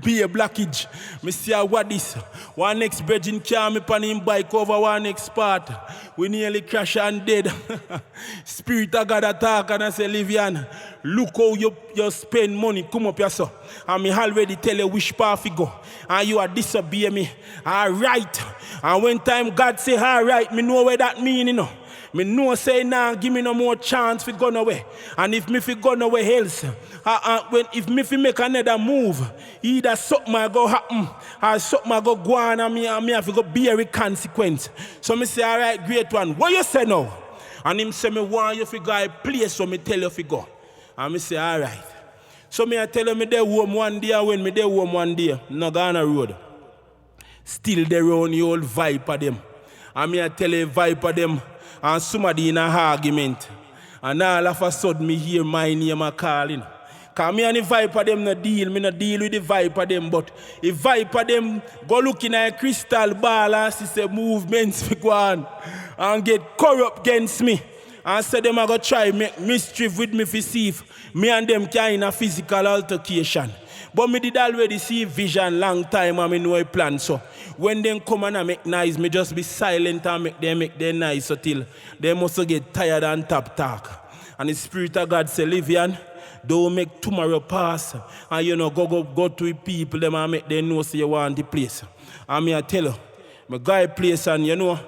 Speaker 2: Be a blockage. Me see what this. One next bridging car me pan him bike over one next part. We nearly crash and dead. Spirit of God attack and I say, Livian, look how you spend money. Come up here, so. And me already tell you which path you go. And you are disobey me. Alright. And when time God say alright, me know where that mean, you know. Me know say nah, give me no more chance for go nowhere. And if me fi go nowhere else, if me fi make another move, either something might go happen or something might go on and me have to go bear a consequence. So me say, all right, great one, what you say now? And him say, me want you fi go a place so me tell you fi go. And me say, all right. So me I tell you me there home one day, and when me there home one day, no go on a road. Still there on the old viper them. And me I tell you viper them, and somebody in an argument. And all of a sudden me hear my name a calling. Because me and the viper them no deal. Me no deal with the viper them. But if viper them go looking at a crystal ball and see say movements fi go on and get corrupt against me. And say them a go try make mischief with me fi see if me and them can in a physical altercation. But me did already see vision long time and me know a plan. So when they come and make noise, me just be silent and make them noise until they must get tired and tap talk. And the Spirit of God say, Livian, don't make tomorrow pass. And you know, go to the people them and make them know say you want the place. And me I tell you, me go place and you know,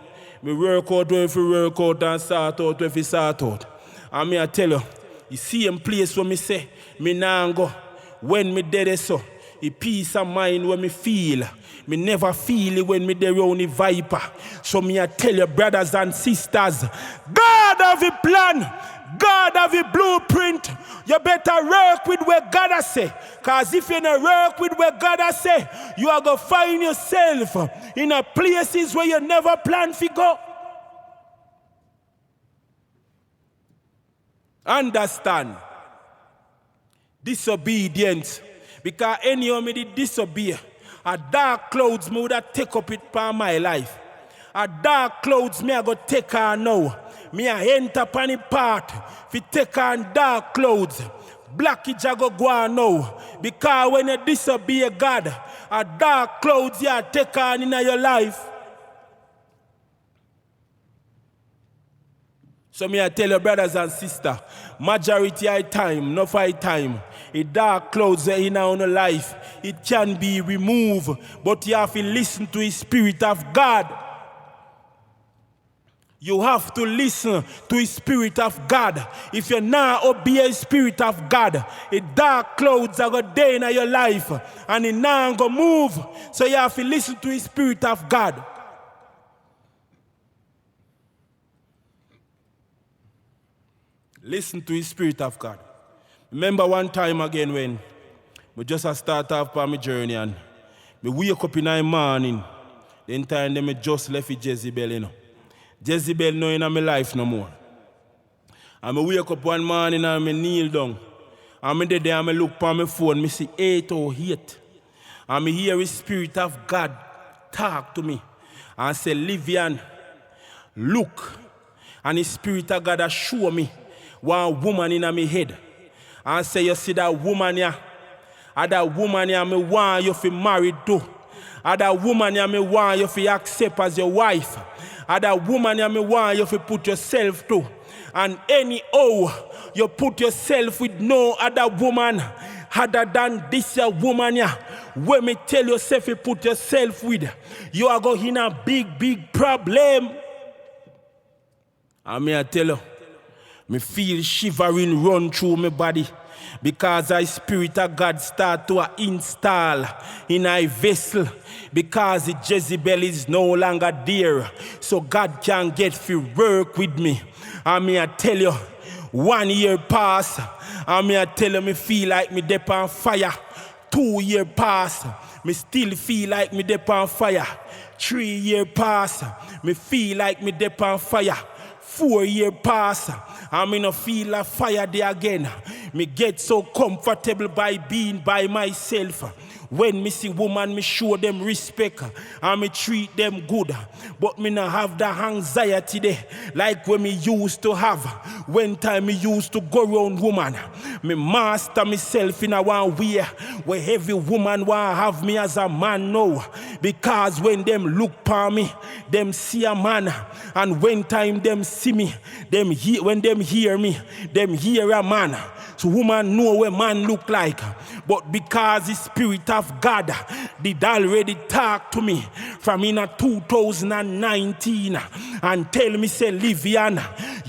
Speaker 2: me work out when you work out and start out when you start out. And me I tell you, the same place where me say, me nah go. When me there so, a peace of mind when me feel. Me never feel it when me there on the viper. So me I tell you, brothers and sisters, God have a plan. God have a blueprint. You better work with where God has say. Because if you don't work with where God has say, you are going to find yourself in a places where you never planned to go. Understand. Disobedience. Because any of me did disobey. A dark clouds me would have take up it for my life. A dark clouds me I go take on now. Me I enter upon the part. If you take on dark clouds, blockage I go on now. Because when you disobey God, a dark clouds you take on in your life. So me I tell your brothers and sisters, majority of time, not for time, a dark clouds in our life, it can be removed, but you have to listen to the Spirit of God. You have to listen to the Spirit of God. If you not obey the Spirit of God, a dark clouds are going to day in your life, and it not going to move. So you have to listen to the Spirit of God. Listen to the Spirit of God. Remember one time again when we just start off on my journey and me wake up in the morning. Then time then me just left with Jezebel, you know. Jezebel no in my life no more. And me wake up one morning and me kneel down. And me there and me look on my phone, me see 8:08. And me hear the Spirit of God talk to me. And say, Livian, look. And the Spirit of God show me one woman in my head. And say, you see that woman here? And that woman here me want you to marry to. And that woman here me want you to accept as your wife. And that woman here me want you to put yourself to. And anyhow, you put yourself with no other woman other than this woman here. When me tell yourself you put yourself with, you are going in a big problem. And me I tell you, me feel shivering run through my body because the Spirit of God start to install in a vessel because the Jezebel is no longer there. So God can get to work with me. And me I tell you, 1 year pass, and me I tell you me feel like me dep on fire. 2 years pass, me still feel like me dep on fire. 3 years pass, me feel like me dep on fire. 4 years pass, and me no feel a fire there again. Me get so comfortable by being by myself. When me see woman, me show them respect and me treat them good. But me not have the anxiety there like when me used to have. When time me used to go around woman, me master myself in a one way where every woman want have me as a man now. Because when them look upon me, them see a man. And when time them see me, when them hear me, them hear a man. So woman know what man look like. But because the Spirit of God did already talk to me from in 2019 and tell me, say, Livian,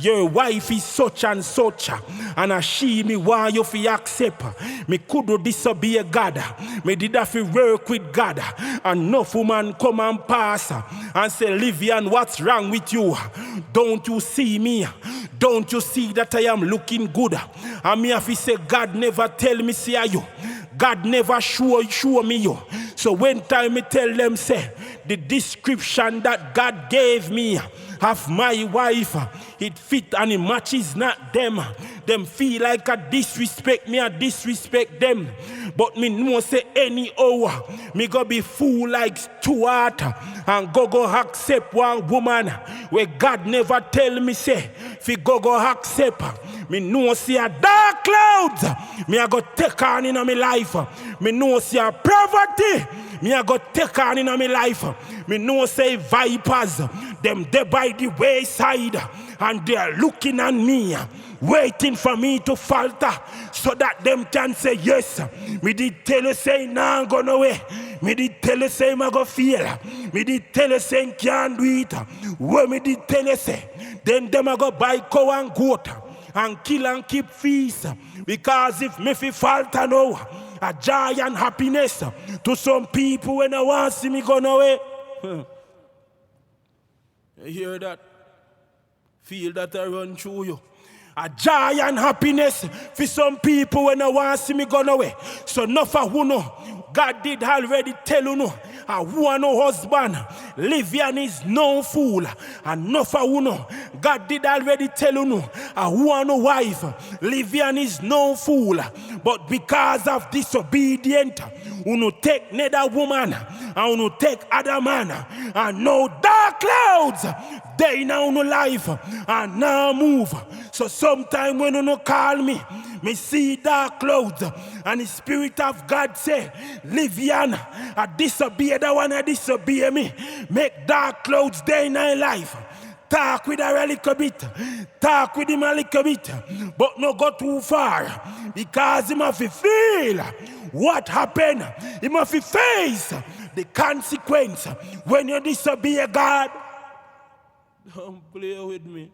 Speaker 2: your wife is such and such, and she me want you to accept. Me could disobey God. Me did have to work with God. And enough woman come and pass and say, Livian, what's wrong with you? Don't you see me? Don't you see that I am looking good? And me have to say, God never tell me see you. God never show me you. So when time me tell them, say, the description that God gave me of my wife, it fit and it matches not them. Them feel like a disrespect me, I disrespect them. But me know say anyhow, me go be fool like Stuart and go accept one woman where God never tell me say, fi go accept. Me know see a dark clouds, me I go take on in my life. Me know see a poverty, me I go take on in my life. Me know say vipers, them there by the wayside, and they are looking at me, waiting for me to falter, so that them can say yes. Me did tell you say nah I'm gonna away. Me did tell you say I go fail. Me did tell you say can't do it. When me did tell you say, then them I go buy cow and goat and kill and keep feast. Because if me fi falter now, a joy and happiness to some people when I want to see me go away. You hear that? Feel that I run through you. A joy and happiness for some people when I want to see me gone away. So enough of who know. God did already tell you know. A who are no husband. Livian is no fool. And enough of who know. God did already tell you know. A who are no wife. Livian is no fool. But because of disobedient, who no take neither woman and who no take other man. And no dark clouds. They now no life and now move. So sometime when you no call me see dark clouds and the Spirit of God say, Livian, I disobey that one, I disobey me. Make dark clouds day in our life. Talk with her a little bit. Talk with him a little bit. But no go too far. Because he must feel what happened. He must face the consequence when you disobey God. Don't play with me.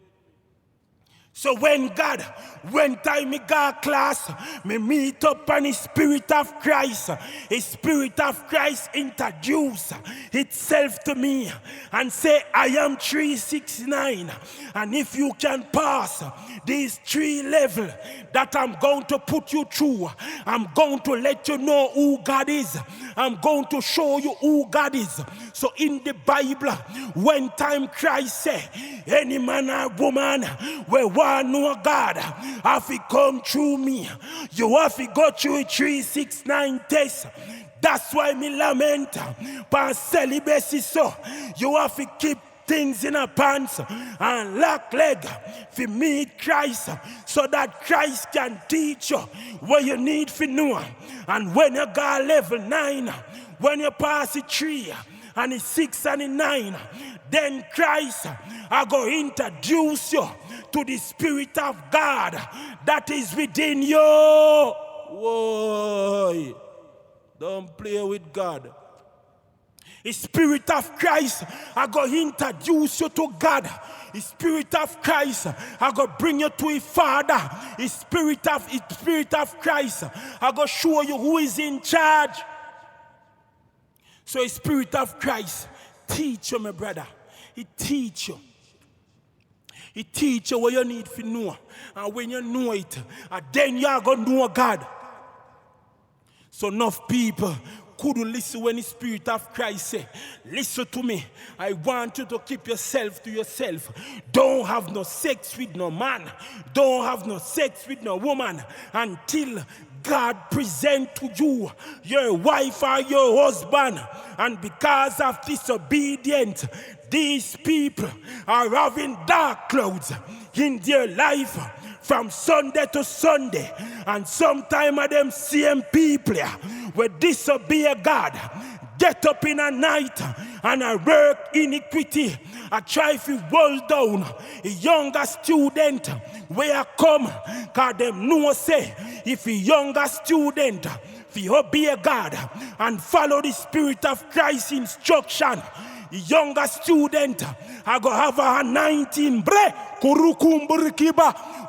Speaker 2: So when time me go class, me meet up on the Spirit of Christ. The Spirit of Christ introduce itself to me and say, I am 369. And if you can pass these 3 levels that I'm going to put you through, I'm going to let you know who God is. I'm going to show you who God is. So in the Bible, when time Christ say, any man or woman will want know God, have to come through me. You have to go through a 369 test. That's why me lament for celibacy. So you have to keep things in a pants and lock leg for meet Christ so that Christ can teach you what you need to know. And when you go level 9, when you pass the 3 and the 6 and the 9, then Christ I go introduce you to the Spirit of God that is within you. Whoa. Don't play with God. The Spirit of Christ, I go introduce you to God. The Spirit of Christ, I go bring you to a Father. The Spirit of Christ, I go show you who is in charge. So the Spirit of Christ teach you, my brother. He teach you. He teach you what you need to know. And when you know it, and then you are going to know God. So enough people couldn't listen when the Spirit of Christ say, listen to me. I want you to keep yourself to yourself. Don't have no sex with no man. Don't have no sex with no woman until God present to you your wife or your husband. And because of disobedience, these people are having dark clouds in their life from Sunday to Sunday. And sometimes of them same people will disobey God, get up in a night and I work iniquity. I try to hold down a younger student where I come, because them know say, if a younger student if you obey God and follow the Spirit of Christ's instruction, the younger student I go have a 19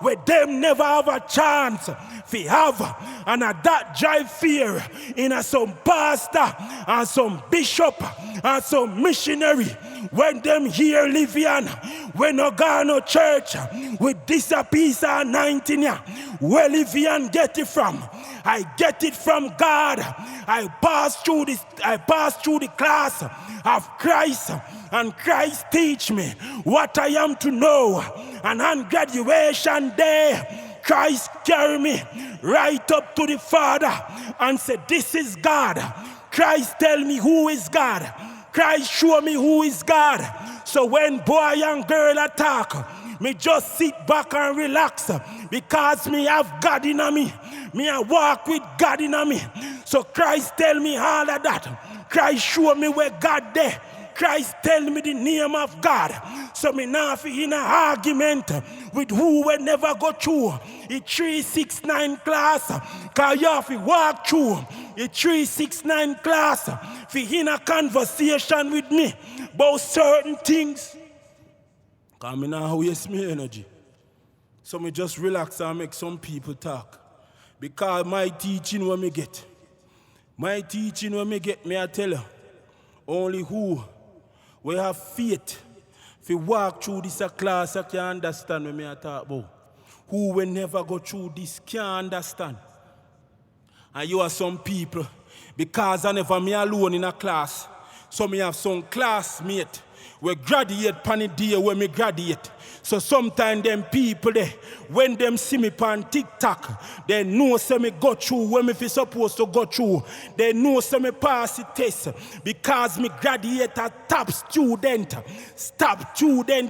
Speaker 2: where them never have a chance to have, and that drive fear in some pastor and some bishop and some missionary. When them here Livian, when no go no church with this a piece of 19, where Livian get it from? I get it from God. I pass through the class of Christ, and Christ teach me what I am to know. And on graduation day, Christ carry me right up to the Father and said, this is God. Christ tell me who is God. Christ show me who is God. So when boy and girl attack, me just sit back and relax, because me have God in me. Me I walk with God in me. So Christ tell me all of that. Christ show me where God there. Christ tell me the name of God. So me now in an argument with who will never go through a 369 class. Because you have to walk through a 369 class for in a conversation with me about certain things. Because me now waste my energy. So me just relax and make some people talk. Because my teaching when me get. My teaching when me get, me I tell you, only who we have faith if you walk through this class, I can understand what me I talk about. who will never go through this can't understand. And you are some people, because I never me alone in a class, so me have some classmate we graduate pan the day when me graduate. So sometimes them people there, when them see me pan TikTok, they know say me go through when me fi supposed to go through. They know say me pass the test because me graduate a top student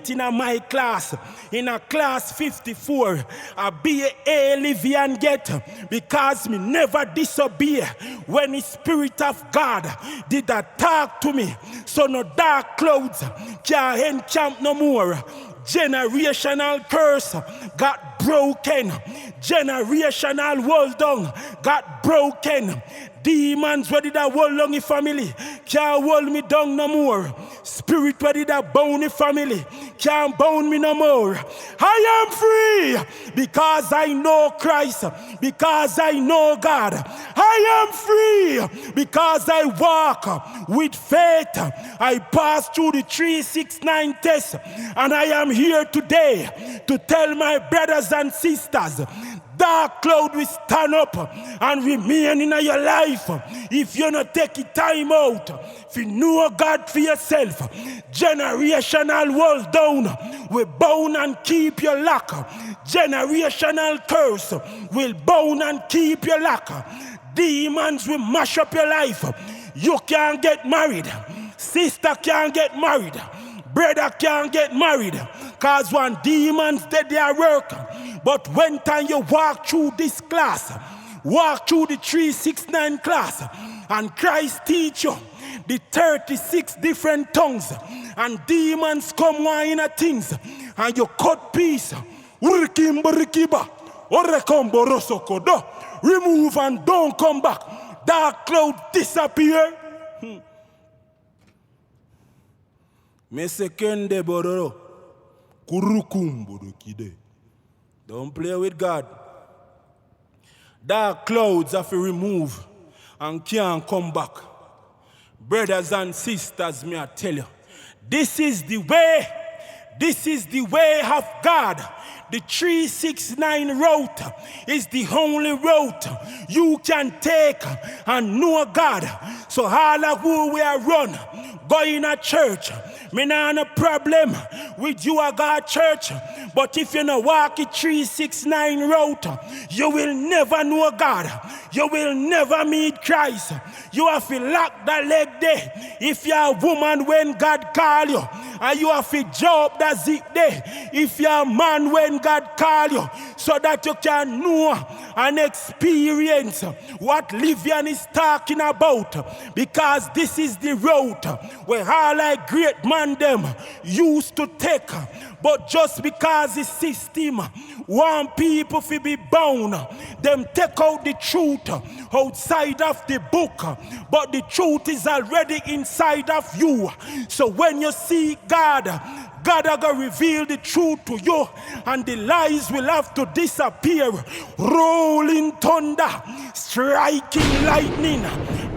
Speaker 2: in a my class. In a class 54, I be a Livian get because me never disobey when the Spirit of God did a talk to me. So no dark clouds can't encamp no more. Generational curse got broken. Generational hold down got broken. Demons where did I hold on the family can't hold me down no more. Spirit where did I bound the family can't bound me no more. I am free because I know Christ, because I know God. I am free because I walk with faith. I passed through the 369 test, and I am here today to tell my brothers and sisters, dark cloud will stand up and remain in your life if you not take it time out. If you know God for yourself, generational walls down will bound and keep your lock. Generational curse will bound and keep your lock. Demons will mash up your life. You can't get married. Sister can't get married. Brother can't get married. Cause when demons did their work. But when time you walk through this class, walk through the 369 class, and Christ teach you the 36 different tongues, and demons come wine at things, and you cut peace. Remove and don't come back. Dark cloud disappear. Me sekende bororo kurukumburukide. Don't play with God. Dark clouds have to remove and can't come back. Brothers and sisters, may I tell you, this is the way of God. The 369 route is the only route you can take and know God. So all of who we are run, going to church, me not no problem with you a God church. But if you not walk the 369 route, you will never know God. You will never meet Christ. You have to lock that leg there. If you're a woman when God call you, and you have to job that zip there. If you're a man when God call you, so that you can know and experience what Livian is talking about. Because this is the road where all like great man them used to take. But just because the system want people to be bound, them take out the truth outside of the book. But the truth is already inside of you. So when you see God are going to reveal the truth to you, and the lies will have to disappear. Rolling thunder, striking lightning,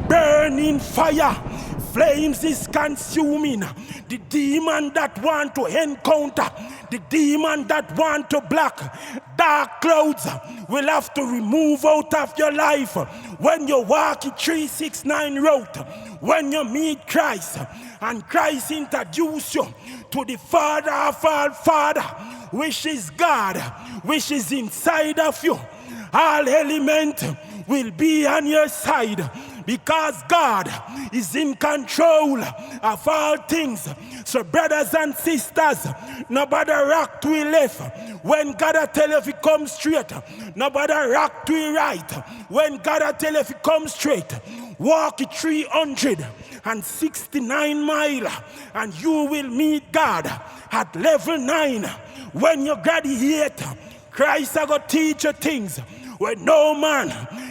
Speaker 2: burning fire, flames is consuming. The demon that want to encounter, the demon that want to block, dark clouds will have to remove out of your life when you walk a 369 route, when you meet Christ, and Christ introduce you to the Father of all Father, which is God, which is inside of you. All element will be on your side, because God is in control of all things. So brothers and sisters, nobody rock to your left when God tell you if you come straight. Nobody rock to your right when God tell you if you come straight. Walk 369 miles and you will meet God at level 9. When you graduate, Christ is going to teach you things where no man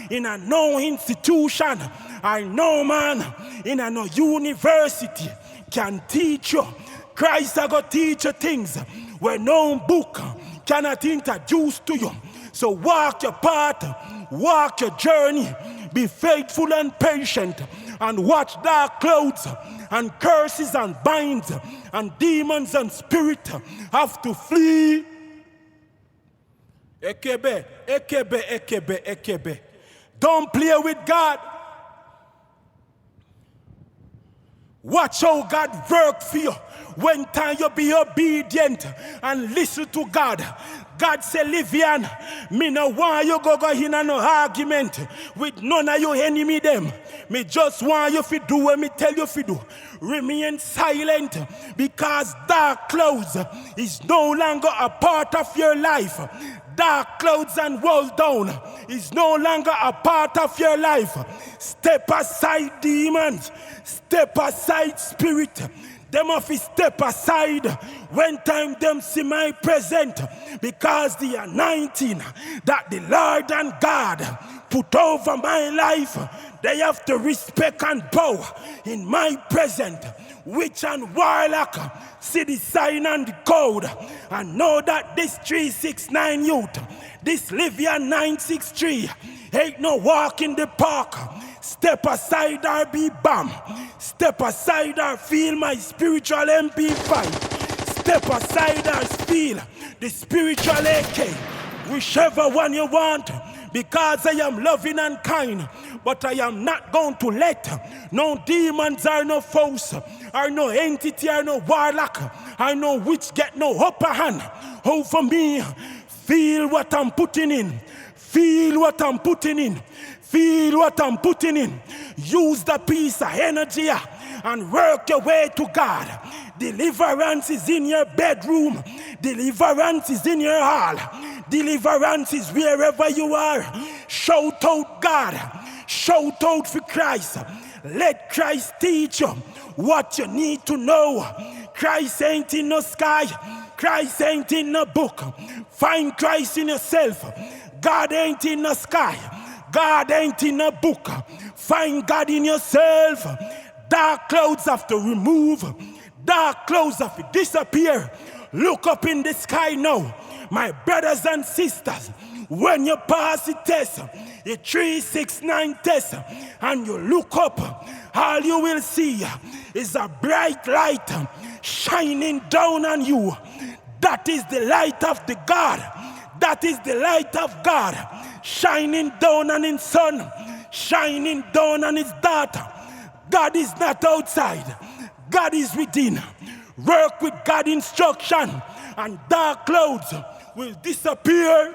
Speaker 2: in a no institution or no man in a no university can teach you. Christ is going to teach you things where no book cannot introduce to you. So walk your path, walk your journey, be faithful and patient, and watch dark clouds and curses and binds and demons and spirit have to flee. Ekebe, ekebe, ekebe, ekebe. Don't play with God. Watch how God work for you. When time you be obedient and listen to God. God say, Livian, me no want you go in a no argument with none of your enemy them. Me just want you to do what me tell you to do. Remain silent because dark clouds is no longer a part of your life. Dark clouds and wall down is no longer a part of your life. Step aside, demons. Step aside, spirit. Them of it step aside when time them see my present, because the anointing that the Lord and God put over my life, they have to respect and bow in my present. Witch and warlock see the sign and the code and know that this 369 youth, this Livian 963, ain't no walk in the park. Step aside or be bam. Step aside or feel my spiritual MP5. Step aside or feel the spiritual AK. Whichever one you want, because I am loving and kind. But I am not going to let no demons or no foes or no entity or no warlock or no witch get no upper hand over me. Feel what I'm putting in. Feel what I'm putting in. Feel what I'm putting in. Use the piece of energy and work your way to God. Deliverance is in your bedroom. Deliverance is in your hall. Deliverance is wherever you are. Shout out God. Shout out for Christ. Let Christ teach you what you need to know. Christ ain't in the sky. Christ ain't in the book. Find Christ in yourself. God ain't in the sky. God ain't in a book. Find God in yourself. Dark clouds have to remove. Dark clouds have to disappear. Look up in the sky now. My brothers and sisters, when you pass the test, the 369 test, and you look up, all you will see is a bright light shining down on you. That is the light of the God. That is the light of God. Shining down on his son, shining down on his daughter. God is not outside. God is within. Work with God's instruction and dark clouds will disappear.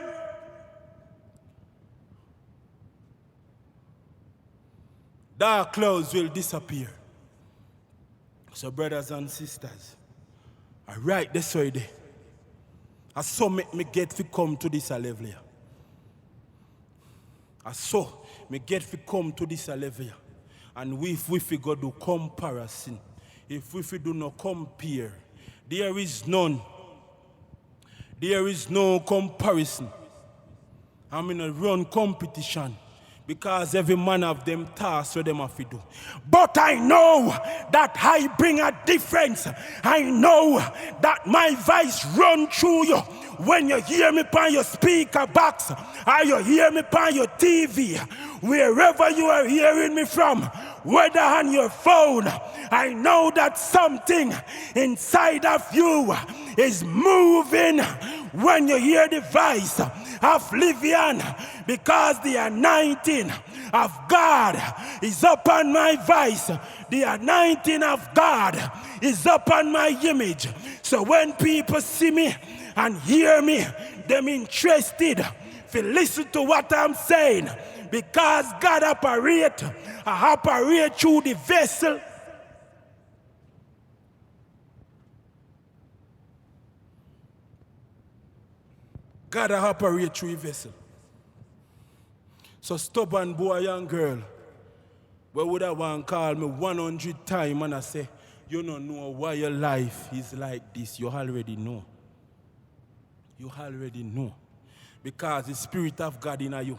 Speaker 2: Dark clouds will disappear. So brothers and sisters, I write this already. I saw me get to come to this level here. I saw me get to come to this level here. And if we go do comparison, if we do not compare, there is none. There is no comparison. I'm in a run competition because every man of them tasks what them have to do. But I know that I bring a difference. I know that my voice run through you. When you hear me on your speaker box or you hear me on your TV, wherever you are hearing me from, whether on your phone, I know that something inside of you is moving when you hear the voice of Livian, because the anointing of God is upon my voice. The anointing of God is upon my image. So when people see me and hear me, them interested to listen to what I'm saying, because God operate through the vessel. God operate through the vessel. So stubborn boy and girl, we would have one call me 100 times and I say, you don't know why your life is like this. You already know. You already know. Because the Spirit of God in you.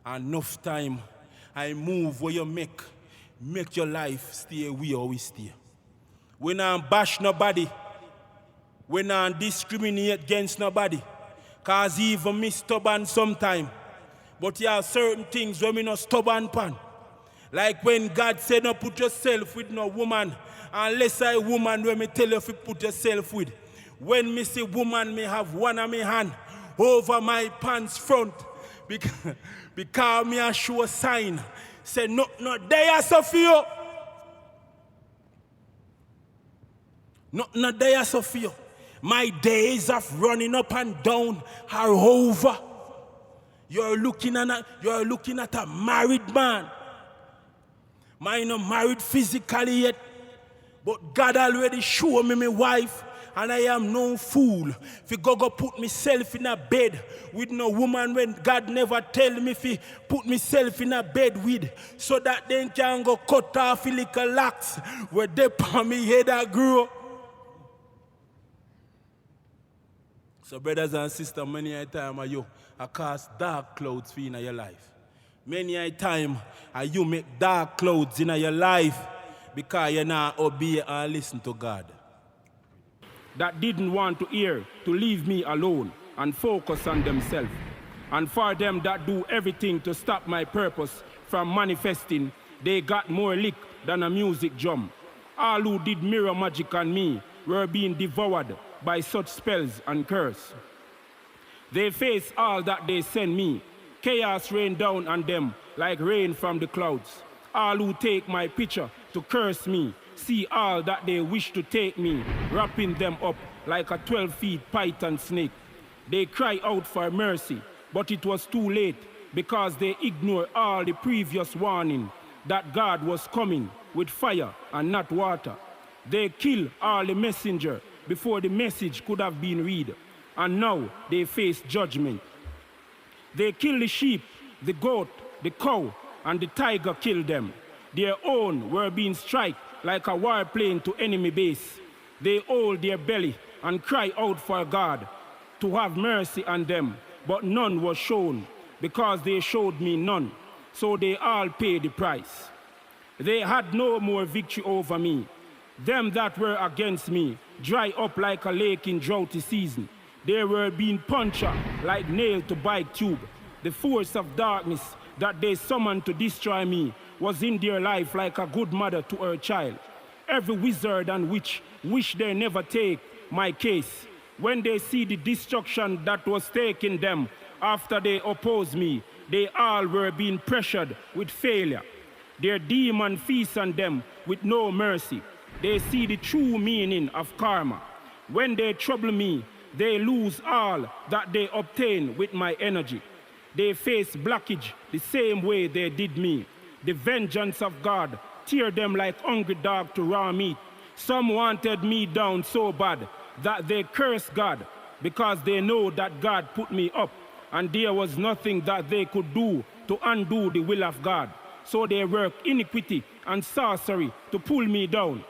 Speaker 2: Enough time I move where you make your life stay where you always stay. We not bash nobody. We not discriminate against nobody. Because even me stubborn sometime. But there are certain things where me not stubborn pan. Like when God said no put yourself with no woman. Unless a woman when me tell you to put yourself with. When me see woman me have one on me hand. over my pants front. Because me a show a sign. Say, no, there, Sophia. No, there, Sophia. My days of running up and down are over. You're looking at a married man. Mine not married physically yet, but God already showed me my wife, and I am no fool. If you go put myself in a bed with no woman when God never tell me if put myself in a bed with, so that then can go cut off a little locks where they on me head I grew. So brothers and sisters, many a time you cast dark clouds for in your life. Many a time you make dark clouds in your life because you not obey and listen to God.
Speaker 1: That didn't want to hear, to leave me alone and focus on themselves. And for them that do everything to stop my purpose from manifesting, they got more lick than a music drum. All who did mirror magic on me were being devoured by such spells and curse. They face all that they send me. Chaos rain down on them like rain from the clouds. All who take my picture to curse me see all that they wish to take me, wrapping them up like a 12-foot python snake. They cry out for mercy, but it was too late because they ignore all the previous warning that God was coming with fire and not water. They kill all the messenger before the message could have been read, and now they face judgment. They kill the sheep, the goat, the cow, and the tiger killed them. Their own were being struck like a warplane to enemy base. They hold their belly and cry out for God to have mercy on them, but none was shown because they showed me none, so they all paid the price. They had no more victory over me. Them that were against me dry up like a lake in droughty season. They were being punched like nailed to bike tube. The force of darkness that they summoned to destroy me was in their life like a good mother to her child. Every wizard and witch wish they never take my case. When they see the destruction that was taking them after they opposed me, they all were being pressured with failure. Their demon feasts on them with no mercy. They see the true meaning of karma. When they trouble me, they lose all that they obtain with my energy. They face blockage the same way they did me. The vengeance of God tear them like hungry dog to raw meat. Some wanted me down so bad that they curse God because they know that God put me up, and there was nothing that they could do to undo the will of God. So they work iniquity and sorcery to pull me down.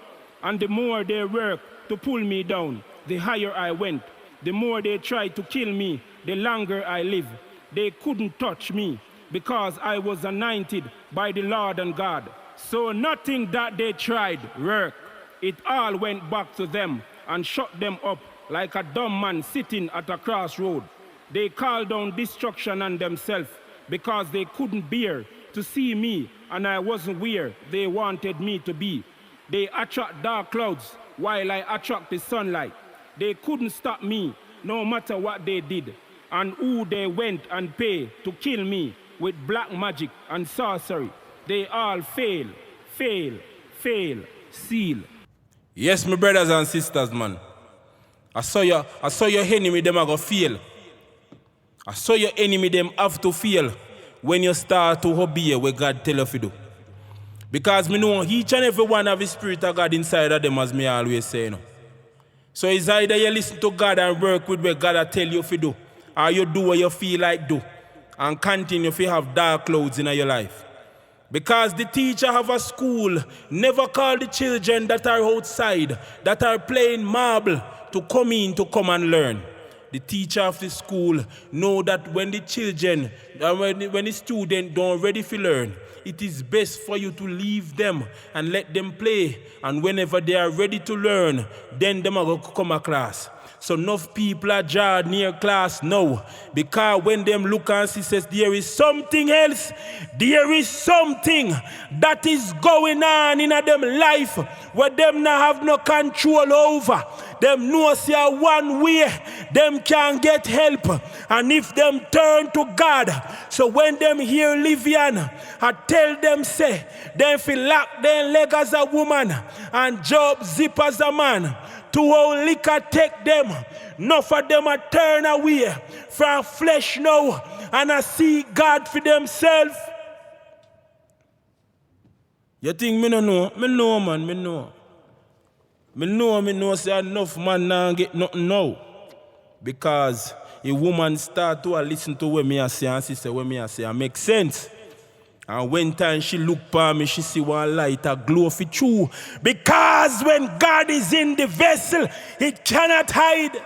Speaker 1: And the more they work to pull me down, the higher I went. The more they tried to kill me, the longer I live. They couldn't touch me because I was anointed by the Lord and God. So nothing that they tried worked. It all went back to them and shut them up like a dumb man sitting at a crossroad. They called down destruction on themselves because they couldn't bear to see me, and I wasn't where they wanted me to be. They attract dark clouds while I attract the sunlight. They couldn't stop me no matter what they did, and who they went and paid to kill me with black magic and sorcery. They all fail, seal.
Speaker 2: Yes, my brothers and sisters, man. I saw your enemy, them are gonna fail. I saw your enemy, them have to fail when you start to obey what God tell you to do. Because me know each and every one have the Spirit of God inside of them, as me always say. You know. So it's either you listen to God and work with what God tell you to do, or you do what you feel like do, and continue to have dark clouds in your life. Because the teacher of a school never call the children that are outside, that are playing marble, to come in to come and learn. The teacher of the school know that when the children
Speaker 1: when the student don't ready to learn, it is best for you to leave them and let them play. And whenever they are ready to learn, then them are going to come to class. So enough people are jarred near class now. Because when them look and see, says, there is something else. There is something that is going on in them life where them not have no control over. Them know say one way, them can get help. And if them turn to God, so when them hear Livian, I tell them say, them feel lock their leg as a woman and job zip as a man. To how liquor take them. None of them a turn away from flesh now and I see God for themselves. You think me no know? Me know, man, me know. Me know say enough man now get nothing now. Because a woman start to listen to what me I say and she say what me I say and make sense. And when time she look for me, she see one light, a glow for true. Because when God is in the vessel, it cannot hide.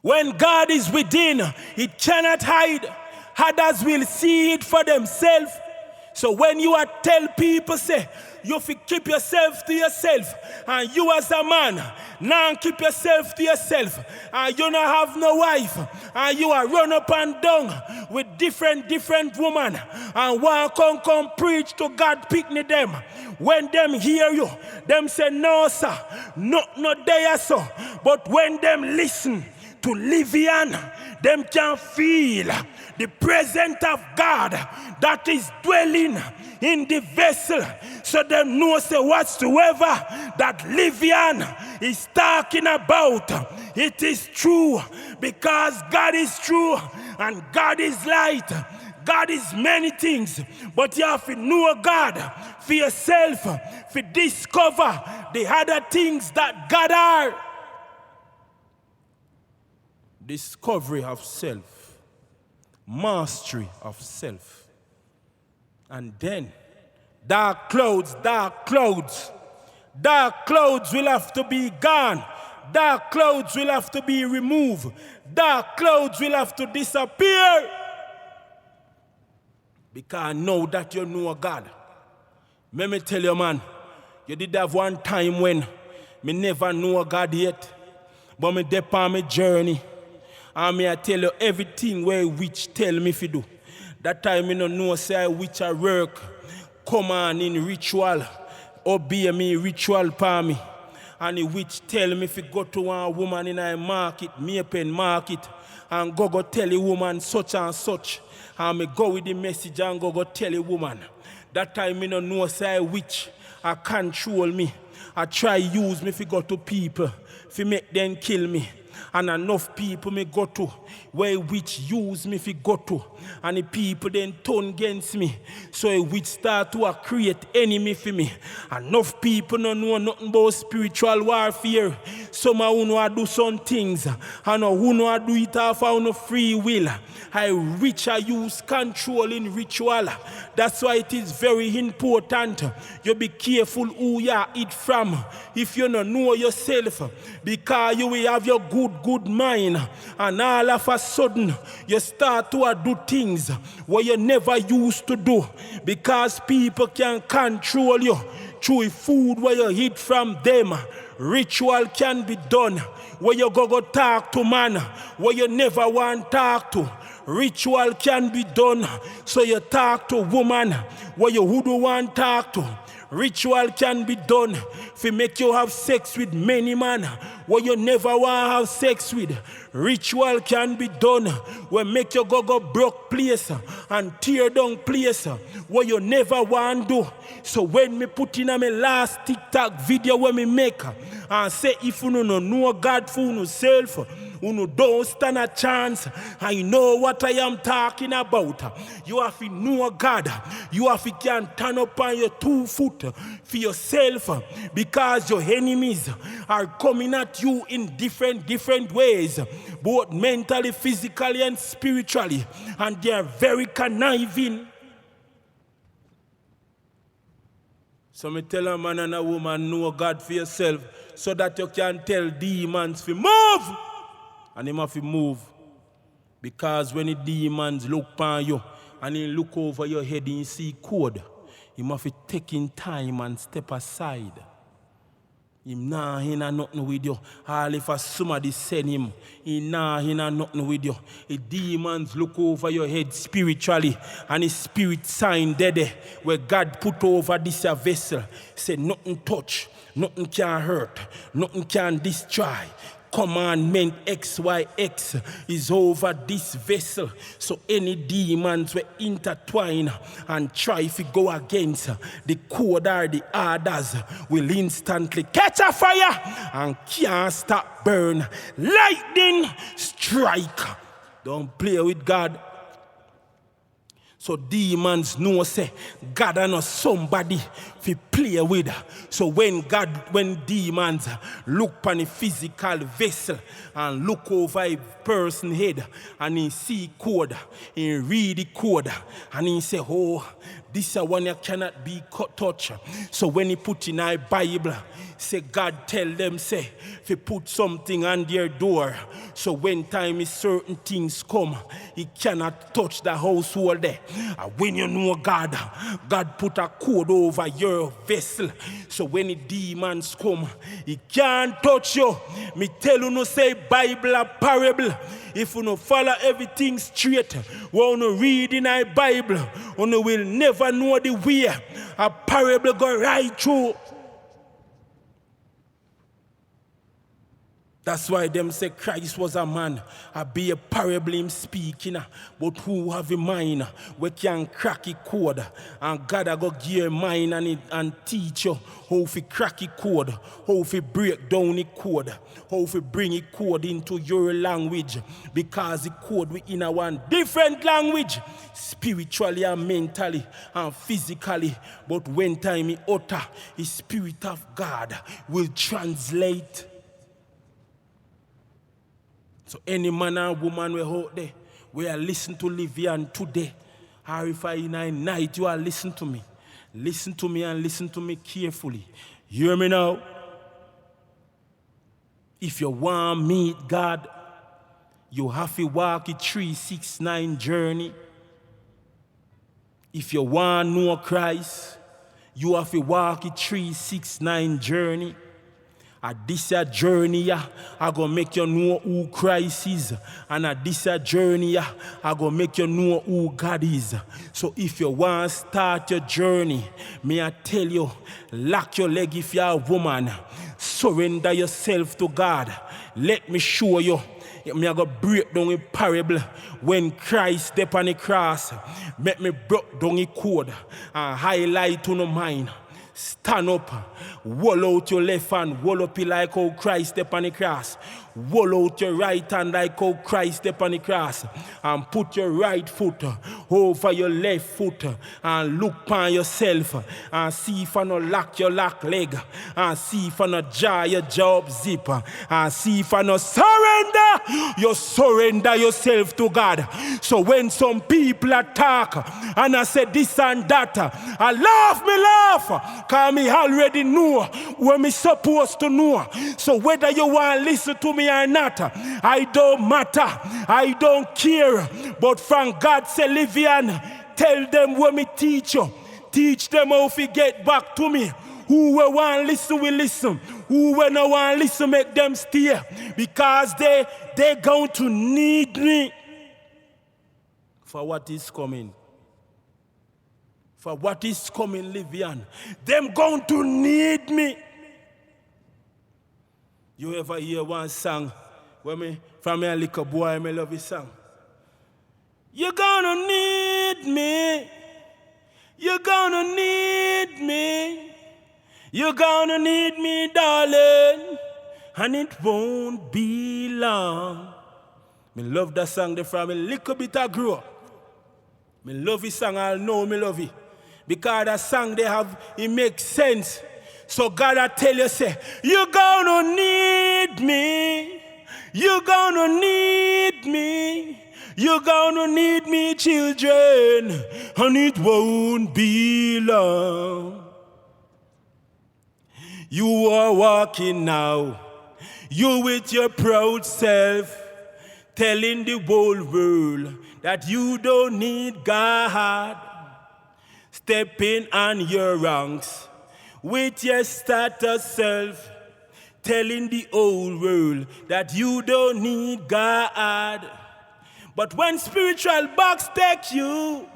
Speaker 1: When God is within, it cannot hide. Others will see it for themselves. So when you are tell people, say, you have to keep yourself to yourself. And you as a man, now keep yourself to yourself. And you don't have no wife. And you are run up and down with different women. And one come preach to God, picnic them. When them hear you, them say, no, sir, no there, sir. But when them listen to Livian, them can feel the presence of God that is dwelling in the vessel. So them know say whatsoever that Livian is talking about, it is true. Because God is true and God is light. God is many things, but you have to know God for yourself, to discover the other things that God are. Discovery of self, mastery of self. And then dark clouds will have to be gone. Dark clouds will have to be removed. Dark clouds will have to disappear. Because now that you know God, let me tell you, man, you did have one time when me never know God yet, but me dep on my journey. And me I tell you everything where which tell me to do. That time me no know say which I work, come on in ritual, obey me ritual for me. And the which tell me to go to one woman in a market, Maypen market, and go tell a woman such and such. And me go with the message and go tell a woman. That time me no know say which I control me. I try use me to go to people, to make them kill me. And enough people me go to where which use me fi go to, and the people then turn against me, so which start to create enemy for me. Enough people no know nothing about spiritual warfare. Some who know do some things and who know do it off of free will. I which I use control in ritual. That's why it is very important you be careful who you eat from. If you don't know yourself, because you will have your good mind, and all of a sudden you start to do things where you never used to do, because people can control you through food where you eat from them. Ritual can be done where you go talk to man where you never want to talk to. Ritual can be done so you talk to woman where you who don't want to talk to. Ritual can be done to make you have sex with many men where you never want to have sex with. Ritual can be done where make you go broke place and tear down place where you never want to do. So when me put in my last TikTok video where me make and say if you don't know God for yourself, you don't stand a chance. I know what I am talking about. You have to know God. You have to can turn up on your 2 foot for yourself, because your enemies are coming at you in different ways, both mentally, physically, and spiritually, and they are very conniving. So me tell a man and a woman, know God for yourself, so that you can tell demons to move. And him have to move. Because when the demons look upon you and he look over your head and you see code, you must be taking time and step aside. Him nah hina nothing with you. All if somebody send him, he nah hina nothing with you. The demons look over your head spiritually, and his spirit sign there where God put over this vessel. Say nothing touch, nothing can hurt, nothing can destroy. Commandment XYX is over this vessel. So any demons will intertwine and try to go against the code or the orders will instantly catch a fire and can't stop burn. Lightning strike. Don't play with God. So demons know say God and not somebody to play with. So when demons look on a physical vessel and look over a person's head and he see code, he read the code and he say, oh, this is one you cannot be touched. So when he put in our Bible, say God tell them, say, if you put something on their door, so when time is certain things come, he cannot touch the household there. And when you know God put a code over your vessel. So when the demons come, he can't touch you. Me tell you no say Bible a parable. If you no follow everything straight, when you read in our Bible, you will never know the way a parable go right through. That's why them say Christ was a man. I be a parable him speaking. But who have a mind we can crack a code. And God a go give you a mind and teach you how to crack a code, how to break down a code, how to bring a code into your language. Because the code we in a one different language, spiritually and mentally and physically. But when time he utter, the Spirit of God will translate. So any man and woman we out there, we are listening to Livian today, or if I in a night you are listening to me. Listen to me and listen to me carefully. Hear me now. If you want to meet God, you have to walk a 369 journey. If you want to know Christ, you have to walk a 369 journey. At this journey, I go make you know who Christ is. And at this journey, I go make you know who God is. So if you want to start your journey, may I tell you, lock your leg if you're a woman. Surrender yourself to God. Let me show you. Me I go break down a parable when Christ step on the cross. Make me break down a code and highlight on the mind. Stand up, wall out your left hand, wall up it like how Christ step on the cross. Wall out your right hand like how Christ step on the cross. And put your right foot over your left foot and look upon yourself and see if you no lock your lock leg and see if you no jar your jaw up zip and see if you no surrender. You surrender yourself to God. So when some people attack and I say this and that, I laugh. Because me already know what me supposed to know. So whether you want to listen to me or not, I don't matter. I don't care. But from God say, Livian, tell them what me teach you. Teach them how to get back to me. Who will want to listen will listen. Who will not want to listen make them stay. Because they're going to need me for what is coming. For what is coming, Livian. Them going to need me. You ever hear one song where me, from a little boy, I love this song? You're gonna need me. You're gonna need me. You're gonna need me, darling. And it won't be long. Me love that song there from a little bit I grew up. Me love this song, I know me love it. Because that song they have, it makes sense. So God I tell you, say, you're gonna need me. You're gonna need me. You're gonna need me, children. And it won't be long. You are walking now. You with your proud self.
Speaker 2: telling the whole world that you don't need God. Stepping on your ranks with your status self, telling the whole world that you don't need God. But when spiritual box take you,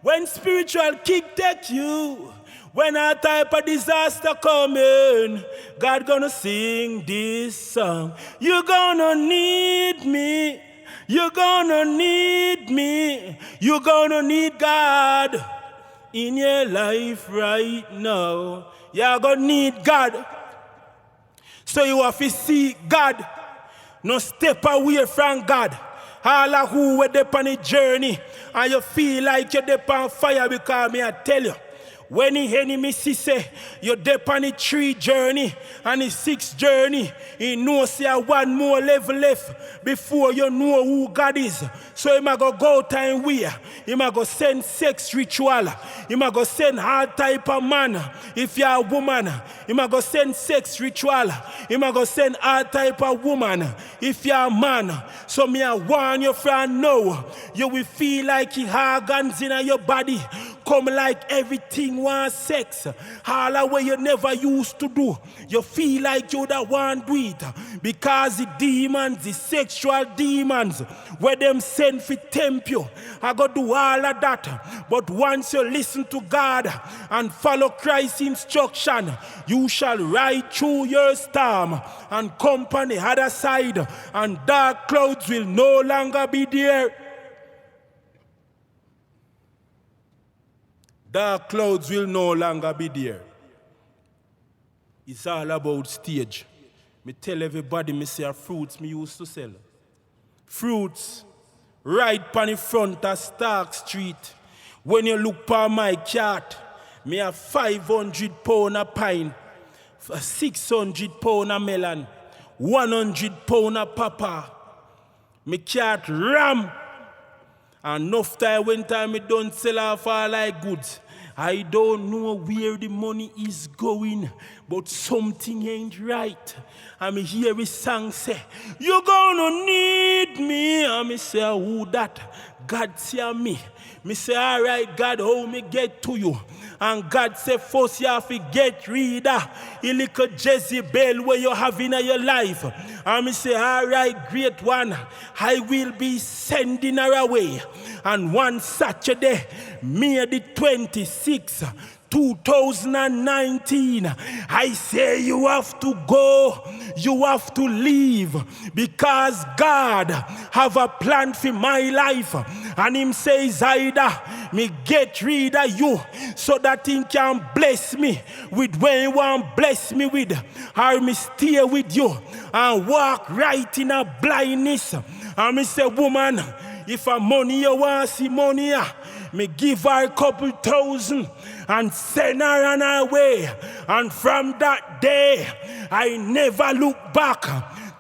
Speaker 2: when spiritual kick take you, when a type of disaster coming, God gonna sing this song. You're gonna need me. You're gonna need me. You're gonna need God in your life right now. You're gonna need God. So you have to see God. No step away from God. All of who were there on a journey and you feel like you're there on fire, because me I tell you, when the enemy say you're there on a 3 journey and a 6 journey, he knows you have 1 more level left before you know who God is. So he might go time where he might go send sex ritual, he might go send all type of man. If you're a woman, he might go send sex ritual, he might go send all type of woman. If you're a man, so me I warn you from now, you will feel like he organs in your body come like everything wants sex. All the way you never used to do. You feel like you don't want to do it. Because the demons, the sexual demons, where them send for tempt you, I go do all of that. But once you listen to God and follow Christ's instruction, you shall ride through your storm and come on the other side, and dark clouds will no longer be there. Dark clouds will no longer be there. It's all about stage. Me tell everybody, me say fruits me used to sell. Fruits right on the front of Stark Street. When you look for my cart, me have 500 pound of pine, 600 pound of melon, 100 pound of papa. Me cart ram. And enough time when time me don't sell off all like goods. I don't know where the money is going, but something ain't right. And me hear his song say, you're gonna need me. And me say, who that? God say me. Me say, all right, God, how me get to you? And God say, first you have to get rid of a little Jezebel where you have in your life. And me say, all right, great one, I will be sending her away. And one Saturday, May the 26th, 2019, I say you have to go, you have to leave, because God have a plan for my life. And him says either me get rid of you so that he can bless me with what he want bless me with, or me stay with you and walk right in a blindness. And me say, woman, if a money you want see money, me give her a couple thousand and send her on her way. And from that day, I never look back.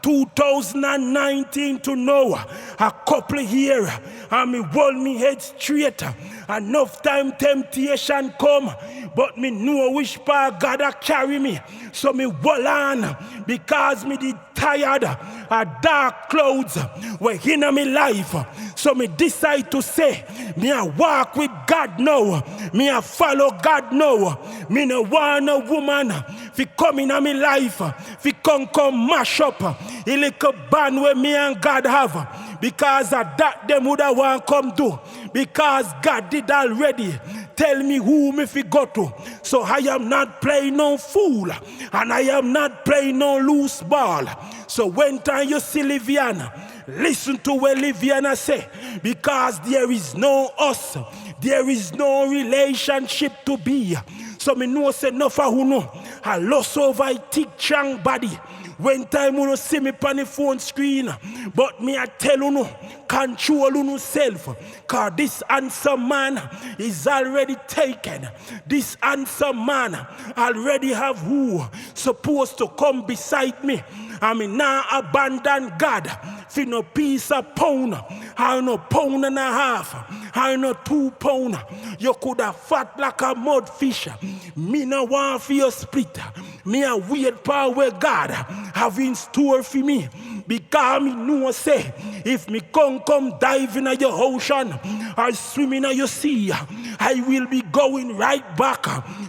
Speaker 2: 2019 to now, a couple years, and me hold me head straight. Enough time temptation come, but me know which part God a carry me. So me hold on, because me the tired of dark clouds were in my life. So me decide to say, me a walk with God now. Me a follow God now. Me no want a woman fi come in my life, fi come mash up a little band where me and God have. Because of that them would have want come do. Because God did already tell me who me fi go to. So I am not playing no fool, and I am not playing no loose ball. So when time you see Livian, listen to what Livian say, because there is no us, there is no relationship to be. So me know say no for who know, I lost over a thick strong body. When time you see me on the phone screen, but me I tell you no, control yourself, because this handsome man is already taken. This handsome man already have who supposed to come beside me. I mean now abandon God for no piece of pound, or no pound and a half, or no 2 pound. You could have fat like a mudfish. Me no want for your split. Me a wait for where God have in store for me. because me know say, if me come dive in your ocean or swim in your sea, I will be going right back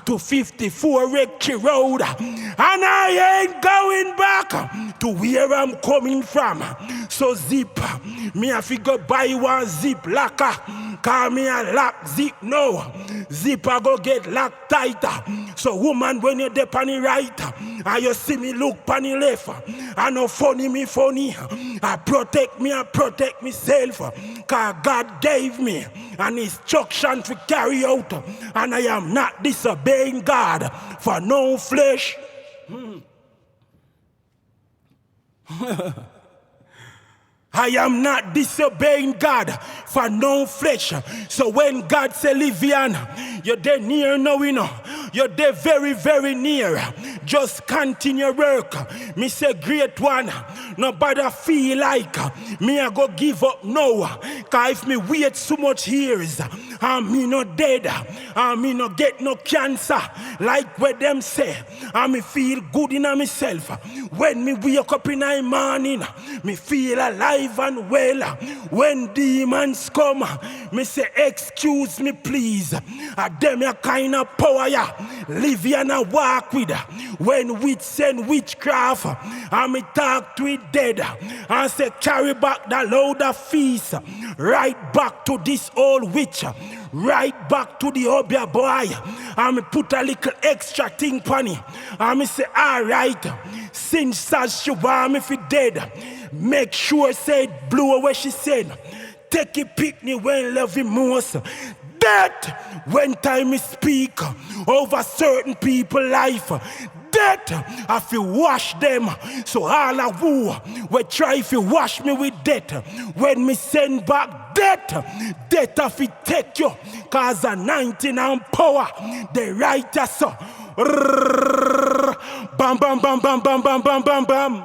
Speaker 2: to 54 Rectory Road, and I ain't going back to where I'm coming from. So zip, me have to go buy one zip locker, cause me a lock zip now. Zip I go get locked tighter. So woman, when you're there on the right, and you see me look on the left, I know funny me funny, I protect myself, cause God gave me an instruction to carry out, and I am not disobeying God for no flesh. I am not disobeying God for no flesh. So when God say, Livian, you're there near now, you know. You're there very, very near. Just continue work. Me say, great one. Nobody feel like me I go give up now. Cause if me wait so much years, and me no dead, and me no get no cancer, like what them say, and me feel good in myself. When me wake up in the morning, me feel alive and well. When demons come, me say, excuse me please. Them a kind of power ya live and a walk with. When witch send witchcraft, and me talk to it dead, and say carry back the load of feast, right back to this old witch, right back to the obia boy, and me put a little extra thing on it, and me say alright, since as she want me fi dead, make sure say it blew away she said, take it picnic when love him most. That when time me speak over certain people life, that I feel wash them. So all of who will try to wash me with death, when me send back death I feel take you, cause anointing and power the righteous. Bam bam bam bam bam bam bam bam bam.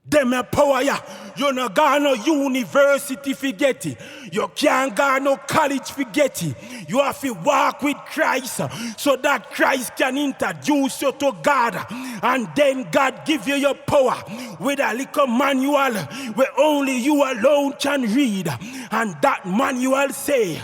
Speaker 2: Them a power ya. You no got no university fi get it. You can't got no college fi get it. You have to walk with Christ so that Christ can introduce you to God. And then God give you your power with a little manual where only you alone can read. And that manual say,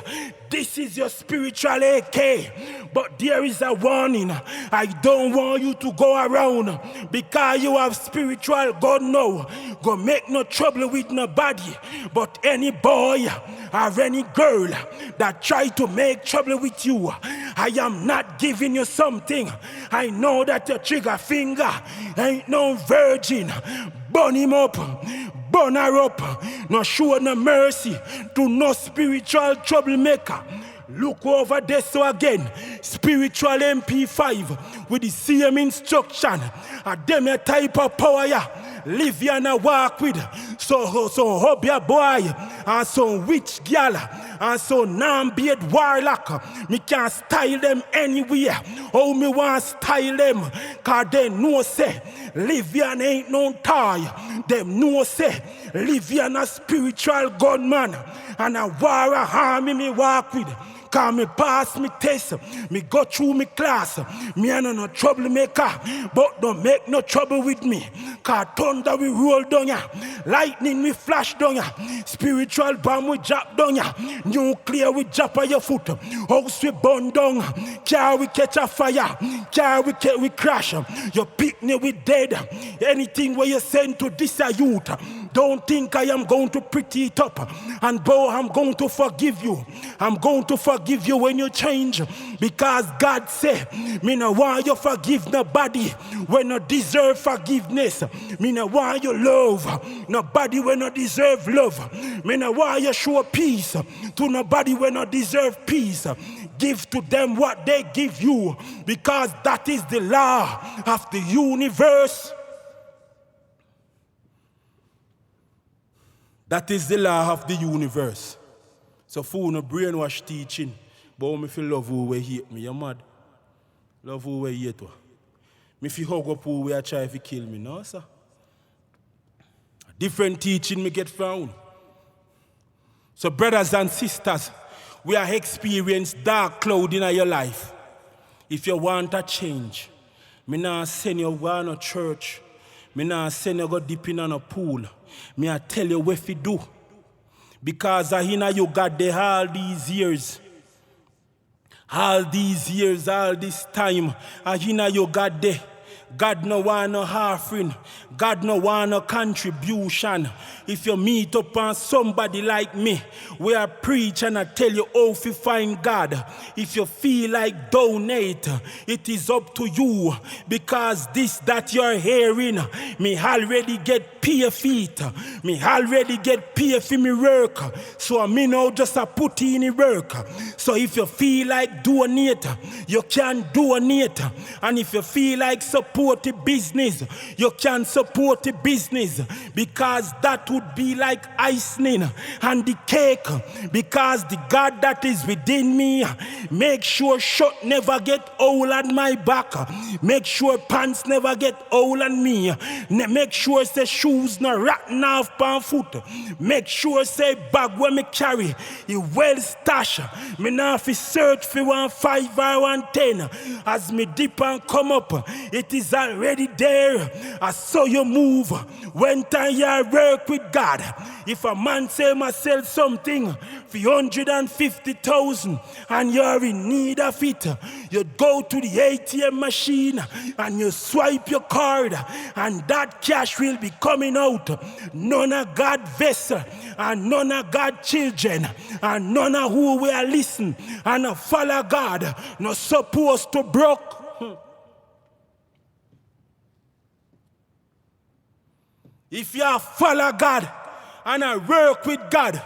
Speaker 2: this is your spiritual AK. But there is a warning. I don't want you to go around because you have spiritual gun now. Go make no trouble with nobody. But any boy or any girl that try to make trouble with you, I am not giving you something. I know that your trigger finger ain't no virgin. Burn him up. Burn her up. No show no mercy to no spiritual troublemaker. Look over there so again. Spiritual MP5 with the same instruction. A them a type of power ya. Live and walk with. So hub your boy and some witch girl and some non-beard warlock. Me can style them anywhere. How me want style them? Cause they know say Livian ain't no toy. Them know say Livian a spiritual gunman and a war army me walk with. Cause me pass me test, me go through me class. Me ain't no troublemaker, but don't make no trouble with me. Cause thunder we roll down ya, lightning we flash down ya, spiritual bomb we drop down ya, nuclear we drop on your foot, house we burn down, car we catch a fire, car we crash, your picnic we dead. Anything where you send to this a youth, don't think I am going to pretty it up. And boy, I'm going to forgive you. I'm going to forgive you when you change. Because God said, me no want you forgive nobody when you deserve forgiveness. Me no want you love nobody when you deserve love. Me no want you show peace to nobody when you deserve peace. Give to them what they give you. Because that is the law of the universe. That is the law of the universe. So fool no brainwash teaching. But me feel love who we hate me. You mad? Love who we hate. Me feel hug up who we try to kill me. No, sir. Different teaching me get found. So brothers and sisters, we are experiencing dark cloud in your life. If you want a change, me not send you to no church Me nah send you go deep in on a pool. Me I tell you what fi do. Because I hear you got there all these years. All these years, all this time, I hear you got there. God no want no offering. God no want no contribution. If you meet up on somebody like me, we are preach and I tell you how to find God. If you feel like donate, it is up to you. Because this that you're hearing, me already get pay feet. Me already get pay for me work. So me now just a put in the work. So if you feel like donate, you can donate. And if you feel like support the business, you can support the business, because that would be like icing and the cake. Because the God that is within me, make sure shirt never get hole on my back, make sure pants never get hole on me, make sure say shoes not rotten off pan foot, make sure say bag when me carry it well stashed. Me now fi search for 1.5 or 1.10. As me dip and come up, it is already there. I saw you move when time you work with God. If a man say myself something for 150,000 and you're in need of it, you go to the ATM machine and you swipe your card, and that cash will be coming out. None of God vessel and none of God children and none of who will listen and follow God not supposed to broke. If you follow God and I work with God,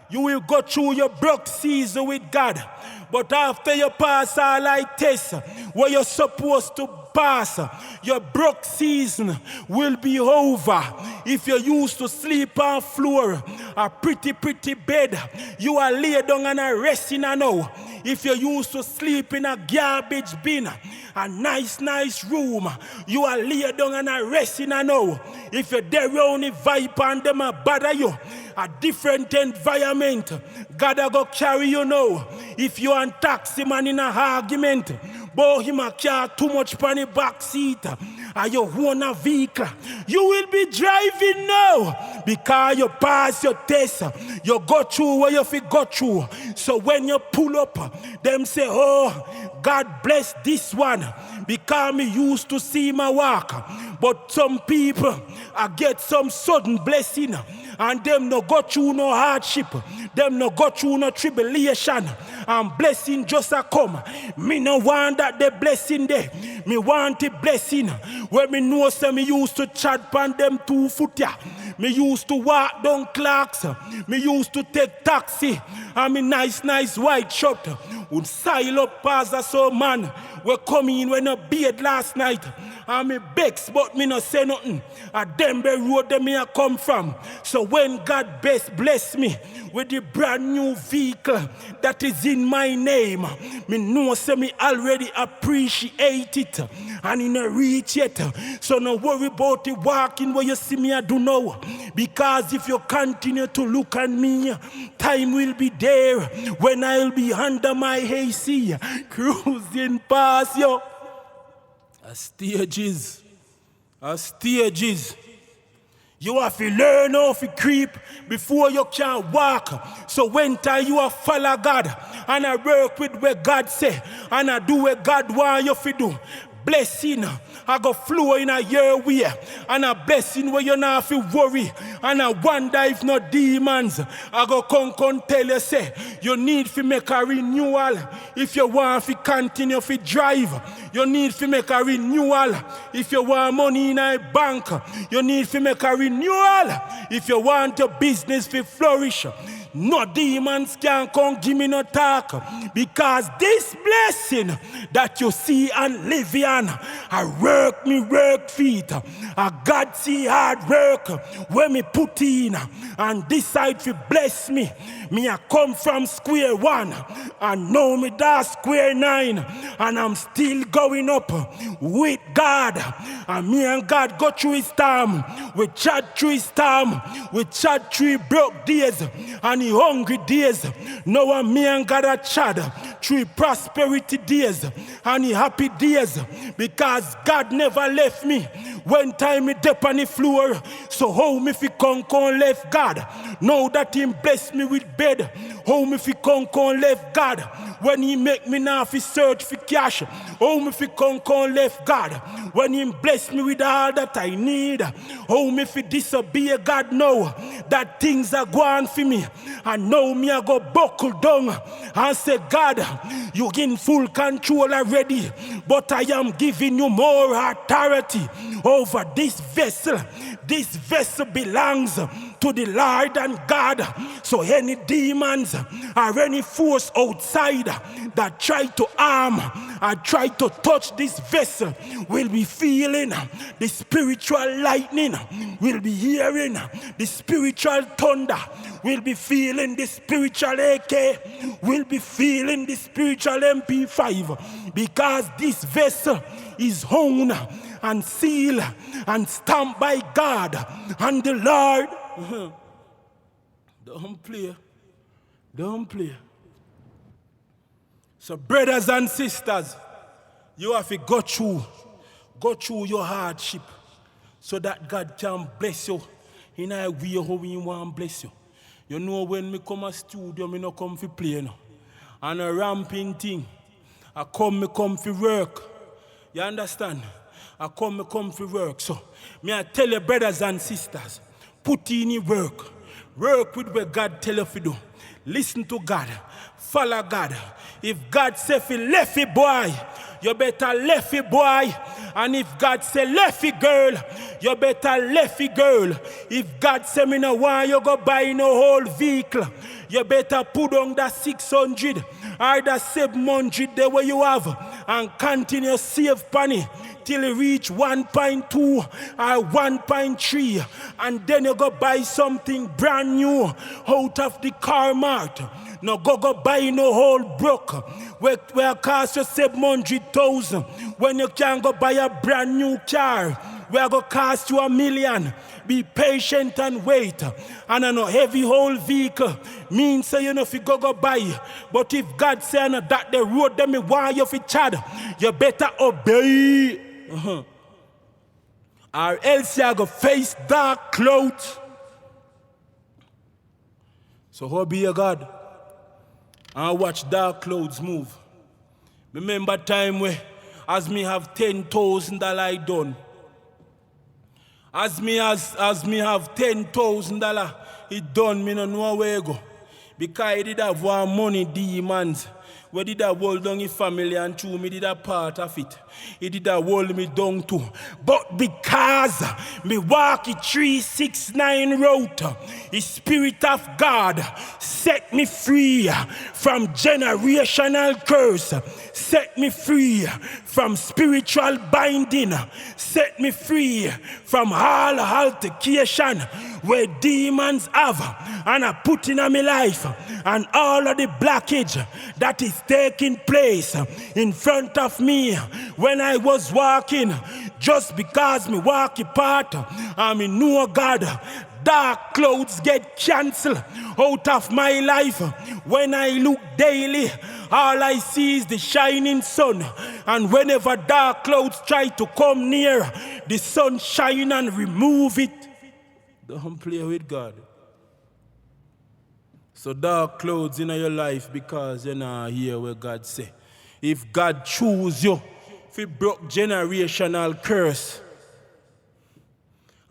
Speaker 2: you will go through your broke season with God. But after you pass all like tests, where you're supposed to pass, your broke season will be over. If you used to sleep on floor, a pretty bed, you are lay down and a resting now. If you used to sleep in a garbage bin, a nice room, you are lay down and a resting now. If you're there only vibe and them a bother you, a different environment, God a go carry you now. If you and taxi man in a argument, boy him a car too much on the back seat, and you own a vehicle, you will be driving now. Because you pass your test, you go through what you fi go through. So when you pull up, them say, oh, God bless this one, because me used to see my walk. But some people, I get some sudden blessing, and them no go through no hardship, them no go through no tribulation, and blessing just a come. Me no want that the blessing there. Me want the blessing where me know say me used to chat pan them 2 foot ya. Me used to walk down Clarks. Me used to take taxi. And me nice white shirt would sail up past a so man we come in when a beard last night. And me begs, but me no say nothing. A Denver road that me a come from. So when God best bless me with the brand new vehicle that is in my name, me know say me already appreciate it. And in a reach yet. So no worry about the walking where you see me I do now. Because if you continue to look at me, time will be there when I'll be under my AC, cruising past you. Stages. You have to learn how to creep before you can walk. So when time you are follow God and I work with what God say and I do what God want you to do, blessing I go flow in a year way, and a blessing where you not have to worry, and I wonder if no demons I go come tell you say you need to make a renewal. If you want to continue to drive, you need to make a renewal. If you want money in a bank, you need to make a renewal. If you want your business to flourish, no demons can come give me no talk. Because this blessing that you see and Livian, I work feet. I God see hard work when me put in and decide to bless me. Me I come from square one and now me that square 9, and I'm still going up with God. And me and God go through his storm. We chat through his storm. We chat through broke days and the hungry days. Now me and God are chat through prosperity days and the happy days. Because God never left me when time me dip on the floor. So how me fi come left God? Now that him bless me with bed, how me fi come left God? When he make me now fi search for cash, how me fi come left God? When he bless me with all that I need, how me fi disobey God now that things are going for me? And now me I go buckle down and say, God, you in full control already, but I am giving you more authority over this vessel. This vessel belongs to the Lord and God. So any demons or any force outside that try to harm or try to touch this vessel will be feeling the spiritual lightning, will be hearing the spiritual thunder, will be feeling the spiritual AK, will be feeling the spiritual MP5, because this vessel is owned and sealed and stamped by God and the Lord. Don't play. Don't play. So brothers and sisters, you have to go through your hardship so that God can bless you in a way how He want to bless you. You know, when me come to studio, me no come for play no. And a ramping thing, me come for work. You understand? I come for work. So, me I tell you, brothers and sisters, put in your work. Work with what God tell you to do. Listen to God. Follow God. If God say fi left it boy, you better left it boy. And if God say left it girl, you better left it girl. If God say me no want you go buy no whole vehicle, you better put on that 600 or that 700 there where you have and continue save money till you reach 1.2 or 1.3, and then you go buy something brand new out of the car mart. No go buy no whole broke where cost you 700,000 when you can go buy a brand new car where go cost you $1 million. Be patient and wait. And I know heavy whole vehicle means so you know if you go buy. But if God say that the road them me want you fi chad, you better obey. Or else you go face dark clouds. So obey your God and watch dark clouds move. Remember time where as me have $10,000 I done. As me have $10,000 it done, me no know where I go. Because I did have one money demons. Where did I hold down his family and true me did a part of it. He did a hold me down too. But because me walk a 369 route, the Spirit of God set me free from generational curse, set me free from spiritual binding, set me free from all altercation where demons have, and I put in my life and all of the blockage that is taking place in front of me when I was walking, just because me walk apart and me know God. Dark clouds get cancelled out of my life. When I look daily, all I see is the shining sun. And whenever dark clouds try to come near, the sun shine and remove it. Don't play with God. So dark clouds in your life because you're not here where God say. If God choose you, if He broke generational curse,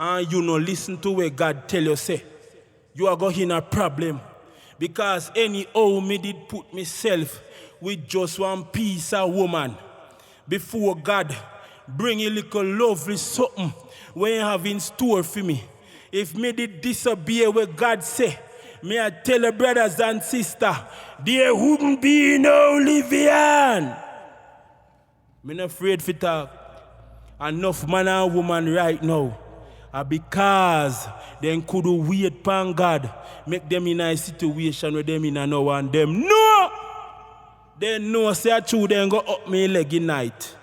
Speaker 2: and you no listen to where God tell you say, you are going in a problem. Because anyhow me did put myself with just one piece of woman before God bring a little lovely something when you have in store for me. If me did disobey what God say, may I tell you brothers and sisters, there wouldn't be no Livian. Me not afraid to talk. Enough man and woman right now. Because they could wait upon God, make them in a situation where them in a no and them no. They know say true, they go up my leg in night.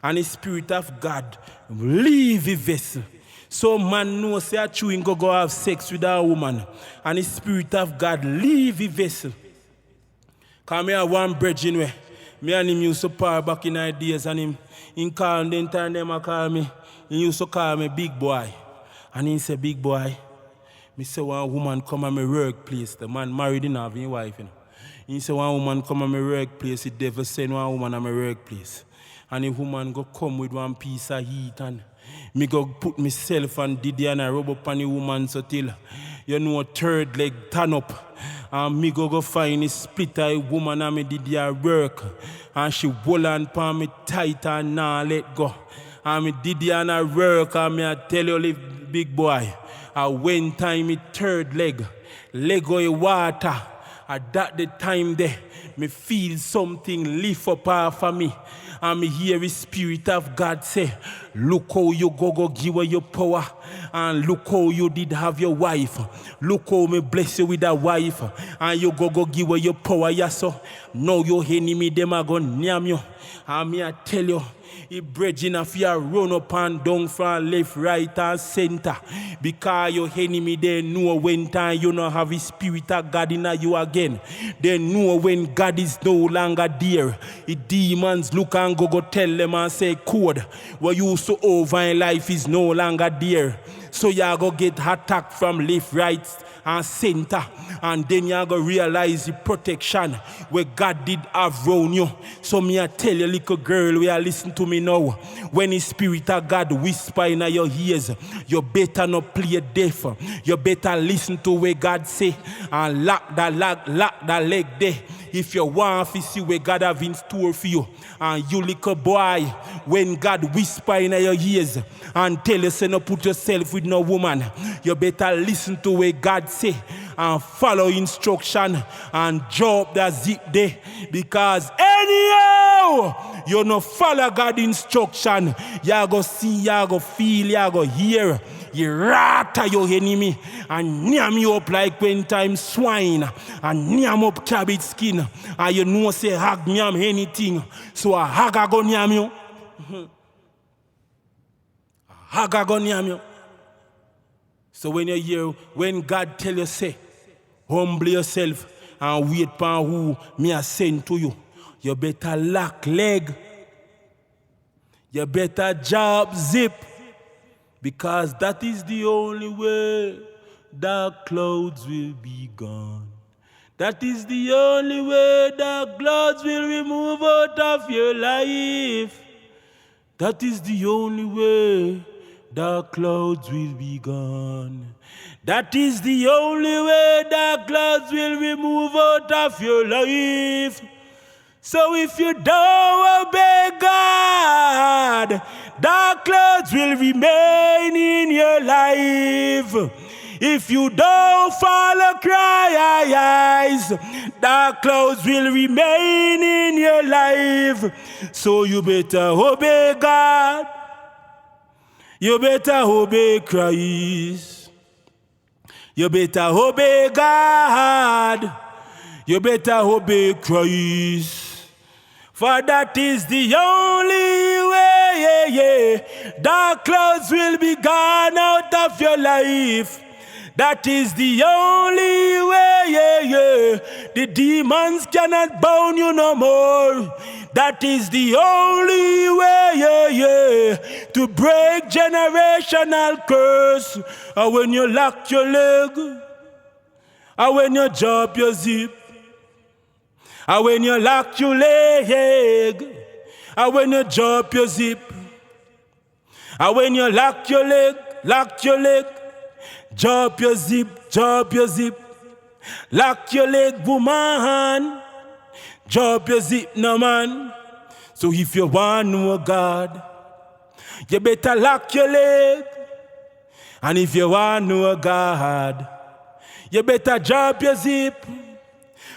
Speaker 2: And the Spirit of God leave the vessel. So man knows say true and go have sex with a woman. And the Spirit of God leave the vessel. Come here one bridging way. Me and him used to par back in the days, and him call them time them a call me. He used to call me big boy. And he said, big boy, me say one woman come at my workplace. The man married in have his wife, you know. He said one woman come at my workplace, the devil send one woman at my workplace. And the woman go come with one piece of heat and me go put myself and Didi and I rub up on the woman so till you know third leg turn up. And me go find a split eye woman and me Didi at work. And she hold on pan me tight and nah let go. And me Didi and I work and me I tell you big boy. And when time me third leg of water. At that the time there, me feel something lift up off of me. And me hear the Spirit of God say, look how you go give her your power. And look how you did have your wife. Look how me bless you with a wife. And you go give her your power, yes so. Now your enemy, them are going to name you. And me I tell you, he bridging a fear run up and down from left, right, and center. Because your enemy, they know when time you not have the Spirit of God in you again. They know when God is no longer there. The demons look and go tell them and say, code, what you used to over in life is no longer there. So you go get attacked from left, right, and center. And then you go realize the protection where God did have around you. So me I tell you, little girl, we are listening to me now. When the Spirit of God whisper in your ears, you better not play deaf. You better listen to what God say and lock that leg there. If you want to see what God have in store for you, and you little boy, when God whisper in your ears and tell you say no put yourself with no woman, you better listen to what God say and follow instruction and drop that zip there. Because anyhow, you no follow God instruction, you go see, you go feel, you go hear. You rata your enemy and name you up like when time swine and name up cabbage skin and you know say hag name anything. So a hag a go name you. A hag a go name you. So when you hear, when God tell you say, humble yourself and wait for who me a send to you, you better lock leg. You better job zip. Because that is the only way dark clouds will be gone. That is the only way dark clouds will remove out of your life. That is the only way dark clouds will be gone. That is the only way dark clouds will remove out of your life. So if you don't obey God, dark clouds will remain in your life. If you don't follow Christ, dark clouds will remain in your life. So you better obey God. You better obey Christ. You better obey God. You better obey Christ. For that is the only way, dark clouds will be gone out of your life. That is the only way, the demons cannot bound you no more. That is the only way, to break generational curse. And when you lock your leg, and when you drop your zip, and when you lock your leg, and when you drop your zip, and when you lock your leg, drop your zip, lock your leg, woman, drop your zip, no man. So if you want to know God, you better lock your leg. And if you want to know God, you better drop your zip.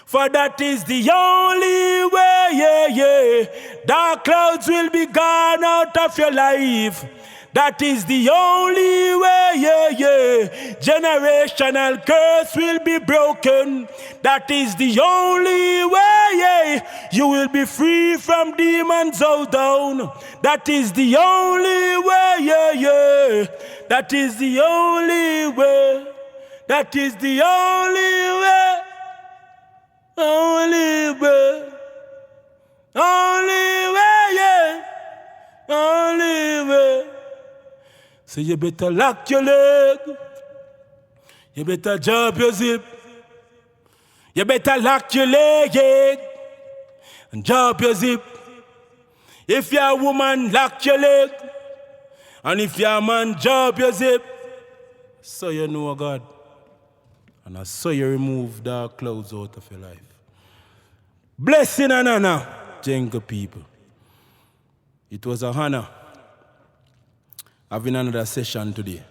Speaker 2: For that is the only way, dark clouds will be gone out of your life. That is the only way, generational curse will be broken. That is the only way, you will be free from demons all down. That is the only way, that is the only way, that is the only way. Only way,
Speaker 1: Only way, yeah. Only way. So you better lock your leg. You better drop your zip. You better lock your leg, yeah, and drop your zip. If you're a woman, lock your leg. And if you're a man, drop your zip. So you know God. And I saw you remove dark clouds out of your life. Blessing and honor, Jenga people. It was an honor having another session today.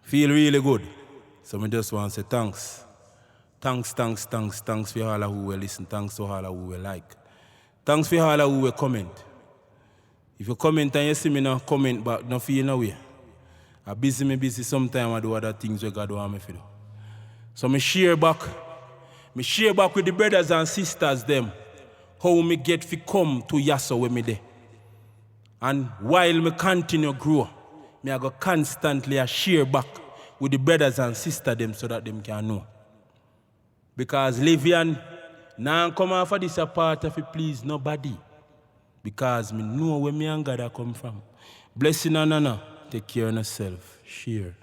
Speaker 1: Feel really good. So I just want to say thanks. Thanks for all who will listen. Thanks to all who will like. Thanks for all who will comment. If you comment and you see me now comment back, no feel no way. I'm busy sometimes I do other things where God want me to do. So I share back with the brothers and sisters them how me get to come to Yasso with me there. And while me continue grow, me I go constantly share back with the brothers and sisters them so that them can know. Because Livian now come off of this part of it please nobody. Because me know where me and God come from. Blessing and honor. Take care of yourself. Share.